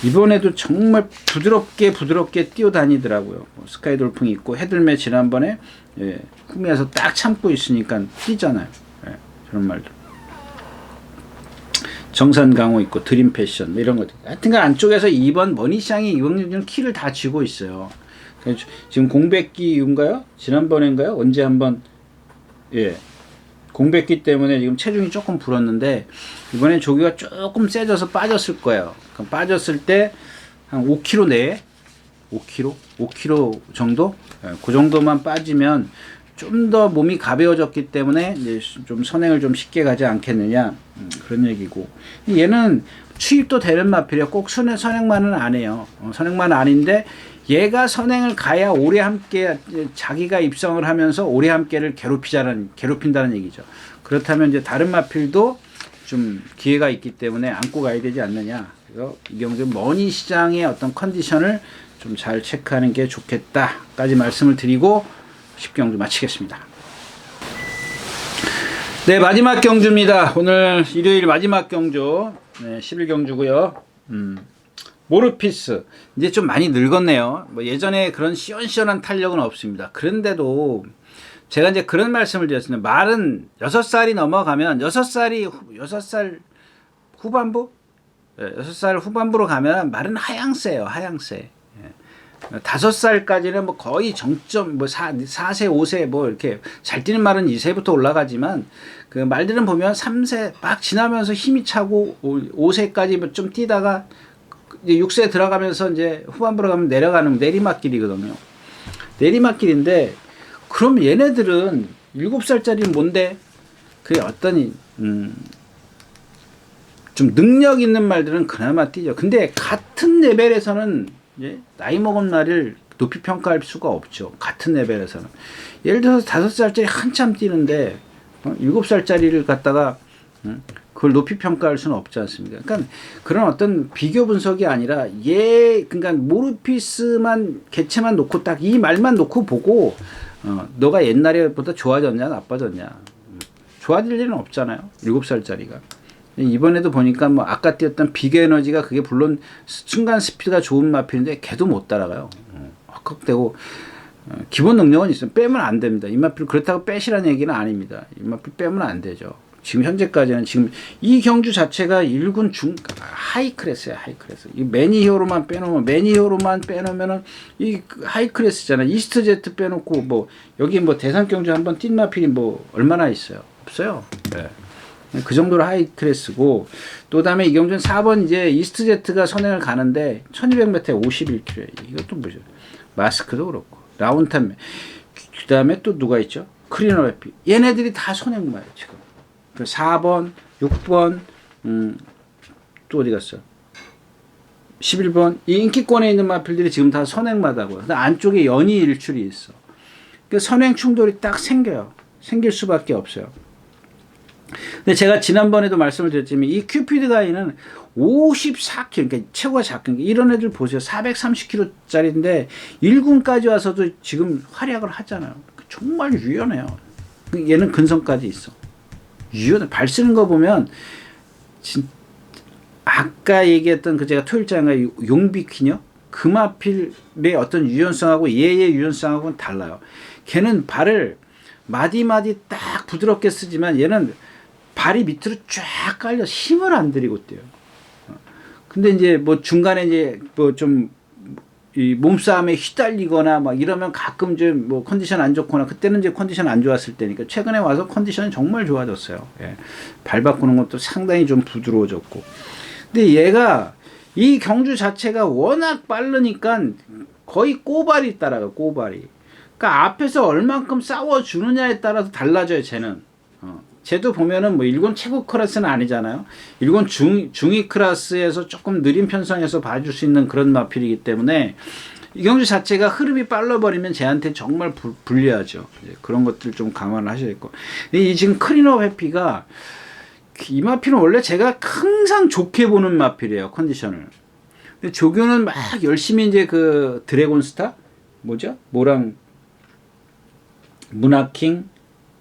이번에도 정말 부드럽게 뛰어다니더라고요. 스카이 돌풍이 있고 헤들매 지난번에 후미에서 딱 참고 있으니까 뛰잖아요. 저런 말도. 정산 강호 있고 드림 패션 이런 것들. 하여튼간 안쪽에서 2번 머니샹이 이왕 키를 다 쥐고 있어요. 지금 공백기 이유인가요? 지난번인가요? 언제 한번 공백기 때문에 지금 체중이 조금 불었는데 이번엔 조기가 조금 세져서 빠졌을 거예요. 그럼 빠졌을 때 한 5kg 내에 5kg 정도? 그 정도만 빠지면 좀 더 몸이 가벼워졌기 때문에 이제 좀 선행을 좀 쉽게 가지 않겠느냐 그런 얘기고 얘는 추입도 되는 마필이야. 꼭 선행만은 안 해요. 선행만 아닌데 얘가 선행을 가야 오래 함께 자기가 입성을 하면서 오래 함께를 괴롭힌다는 얘기죠. 그렇다면 이제 다른 마필도 좀 기회가 있기 때문에 안고 가야 되지 않느냐. 그래서 이경주 머니 시장의 어떤 컨디션을 좀 잘 체크하는 게 좋겠다까지 말씀을 드리고 10경주 마치겠습니다. 네, 마지막 경주입니다. 오늘 일요일 마지막 경주 11경주고요. 모르피스 이제 좀 많이 늙었네요. 뭐 예전에 그런 시원시원한 탄력은 없습니다. 그런데도 제가 이제 그런 말씀을 드렸습니다. 말은 6살이 넘어가면 6살 후반부? 6살 후반부로 가면 말은 하향세예요. 하향세. 5살까지는 뭐 거의 정점, 뭐 4세, 5세 뭐 이렇게 잘 뛰는 말은 2세부터 올라가지만 그 말들은 보면 3세 막 지나면서 힘이 차고 5세까지 좀 뛰다가 이제 6세 들어가면서 이제 후반부로 가면 내려가는 내리막길이거든요. 내리막길인데 그럼 얘네들은 7살짜리는 뭔데? 그게 어떤 좀 능력 있는 말들은 그나마 뛰죠. 근데 같은 레벨에서는 나이 먹은 말을 높이 평가할 수가 없죠. 같은 레벨에서는. 예를 들어서 5살짜리 한참 뛰는데 7살짜리를 갖다가 그걸 높이 평가할 수는 없지 않습니까? 그러니까 그런 어떤 비교 분석이 아니라 그러니까 모르피스만 개체만 놓고 딱 이 말만 놓고 보고 너가 옛날에보다 좋아졌냐 나빠졌냐 좋아질 일은 없잖아요. 7살짜리가. 이번에도 보니까 뭐 아까 뛰었던 비교 에너지가 그게 물론 순간 스피드가 좋은 마필인데 걔도 못 따라가요. 헉헉대고 기본 능력은 있어요. 빼면 안 됩니다. 이 마필 그렇다고 빼시라는 얘기는 아닙니다. 이 마필 빼면 안 되죠. 지금 현재까지는 지금 이 경주 자체가 1군 하이 클래스야. 하이 클래스. 이 매니히어로만 빼놓으면은 이 하이 클래스잖아. 이스트 제트 빼놓고 뭐 여기 뭐 대상 경주 한번 뛴 마필이 뭐 얼마나 있어요? 없어요. 네. 그 정도로 하이 클래스고 또 다음에 이경준 4번 이제 이스트 제트가 선행을 가는데 1200m에 51km 이것도 뭐죠? 마스크도 그렇고 라운탄 그 다음에 또 누가 있죠? 크리노레피 얘네들이 다 선행마예요 지금. 그 4번, 6번, 또 어디 갔어? 11번. 이 인기권에 있는 마필들이 지금 다 선행마다고요. 근데 안쪽에 연이 일출이 있어. 그 선행 충돌이 딱 생겨요. 생길 수밖에 없어요. 근데 제가 지난번에도 말씀을 드렸지만 이 큐피드 가이는 54kg, 그러니까 최고가 작은 게 이런 애들 보세요. 430kg짜리인데 1군까지 와서도 지금 활약을 하잖아요. 정말 유연해요. 얘는 근성까지 있어. 유연해. 발 쓰는 거 보면 아까 얘기했던 그 제가 토일장가 용비퀴녀 그 마필의 어떤 유연성하고 얘의 유연성하고는 달라요. 걔는 발을 마디마디 딱 부드럽게 쓰지만 얘는 발이 밑으로 쫙 깔려 힘을 안 들이고 뛰어요. 근데 이제 뭐 중간에 이제 뭐 좀 이 몸싸움에 휘달리거나 막 이러면 가끔 좀 뭐 컨디션 안 좋거나 그때는 이제 컨디션 안 좋았을 때니까 최근에 와서 컨디션이 정말 좋아졌어요. 예. 발 바꾸는 것도 상당히 좀 부드러워졌고. 근데 얘가 이 경주 자체가 워낙 빠르니까 거의 꼬발이 따라가요. 꼬발이. 그러니까 앞에서 얼만큼 싸워주느냐에 따라서 달라져요. 쟤는. 쟤도 보면은 뭐 일본 최고 클래스는 아니잖아요. 일본 중위 클래스에서 조금 느린 편성에서 봐줄 수 있는 그런 마필이기 때문에 이 경주 자체가 흐름이 빨라버리면 쟤한테 정말 불리하죠. 그런 것들 좀 감안을 하셔야겠고. 이 지금 크리너 회피가 이 마필은 원래 제가 항상 좋게 보는 마필이에요. 컨디션을. 근데 조교는 막 열심히 이제 그 드래곤스타 뭐죠? 뭐랑 문화킹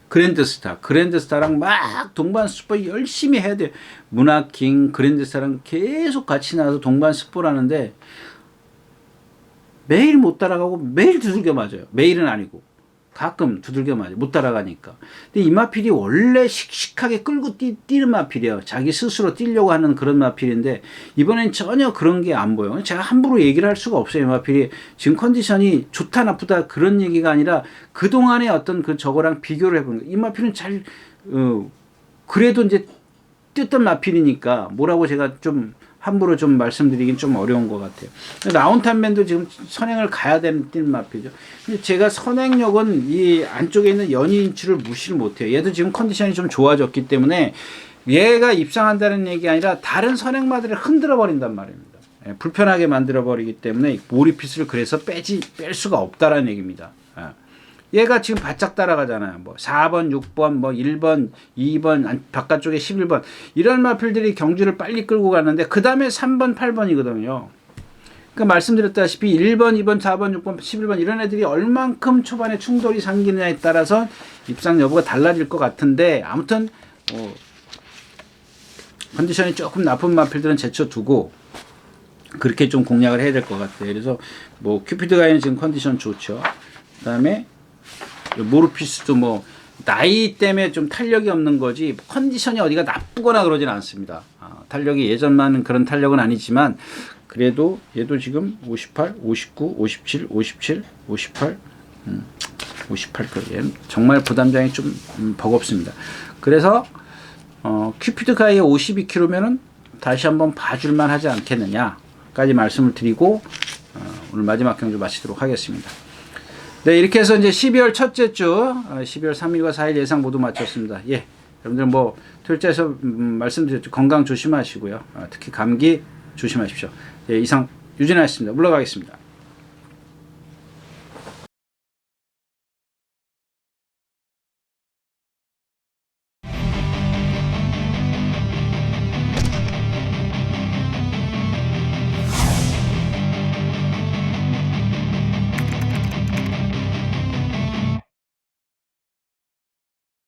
그랜드스타랑 막 동반 스포 열심히 해야 돼요. 문화킹 그랜드스타랑 계속 같이 나와서 동반 스포를 하는데 매일 못 따라가고 매일 두들겨 맞아요. 매일은 아니고 가끔 두들겨 맞아요. 못 따라가니까. 근데 이 마필이 원래 씩씩하게 끌고 뛰는 마필이에요. 자기 스스로 뛰려고 하는 그런 마필인데 이번엔 전혀 그런 게 안 보여요. 제가 함부로 얘기를 할 수가 없어요. 이 마필이 지금 컨디션이 좋다 나쁘다 그런 얘기가 아니라 그동안의 어떤 그 저거랑 비교를 해보는 거예요. 이 마필은 잘 그래도 이제 뛰었던 마필이니까 뭐라고 제가 좀 함부로 좀 말씀드리긴 좀 어려운 것 같아요. 라운탄맨도 지금 선행을 가야 되는 마필이죠. 근데 제가 선행력은 이 안쪽에 있는 연이 인출을 무시를 못해요. 얘도 지금 컨디션이 좀 좋아졌기 때문에 얘가 입상한다는 얘기 아니라 다른 선행마들을 흔들어 버린단 말입니다. 예, 불편하게 만들어 버리기 때문에 모리피스를 그래서 뺄 수가 없다라는 얘기입니다. 얘가 지금 바짝 따라가잖아요. 뭐 4번, 6번, 뭐 1번, 2번, 바깥쪽에 11번 이런 마필들이 경주를 빨리 끌고 가는데 그 다음에 3번, 8번이거든요. 그러니까 말씀드렸다시피 1번, 2번, 4번, 6번, 11번 이런 애들이 얼만큼 초반에 충돌이 생기느냐에 따라서 입상 여부가 달라질 것 같은데 아무튼 컨디션이 조금 나쁜 마필들은 제쳐두고 그렇게 좀 공략을 해야 될 것 같아요. 그래서 뭐 큐피드 가이는 지금 컨디션 좋죠. 그 다음에 모르피스도 뭐 나이 때문에 좀 탄력이 없는 거지 컨디션이 어디가 나쁘거나 그러진 않습니다. 탄력이 예전만은 그런 탄력은 아니지만 그래도 얘도 지금 58, 59, 57, 57, 58, 58kg. 얘는 정말 부담장이 좀 버겁습니다. 그래서 큐피드 가이의 52kg면은 다시 한번 봐줄만 하지 않겠느냐까지 말씀을 드리고 오늘 마지막 경주 마치도록 하겠습니다. 네, 이렇게 해서 이제 12월 첫째 주, 12월 3일과 4일 예상 모두 마쳤습니다. 예, 여러분들 뭐 토요일자에서 말씀드렸죠. 건강 조심하시고요. 특히 감기 조심하십시오. 예, 이상 유진아였습니다. 물러가겠습니다.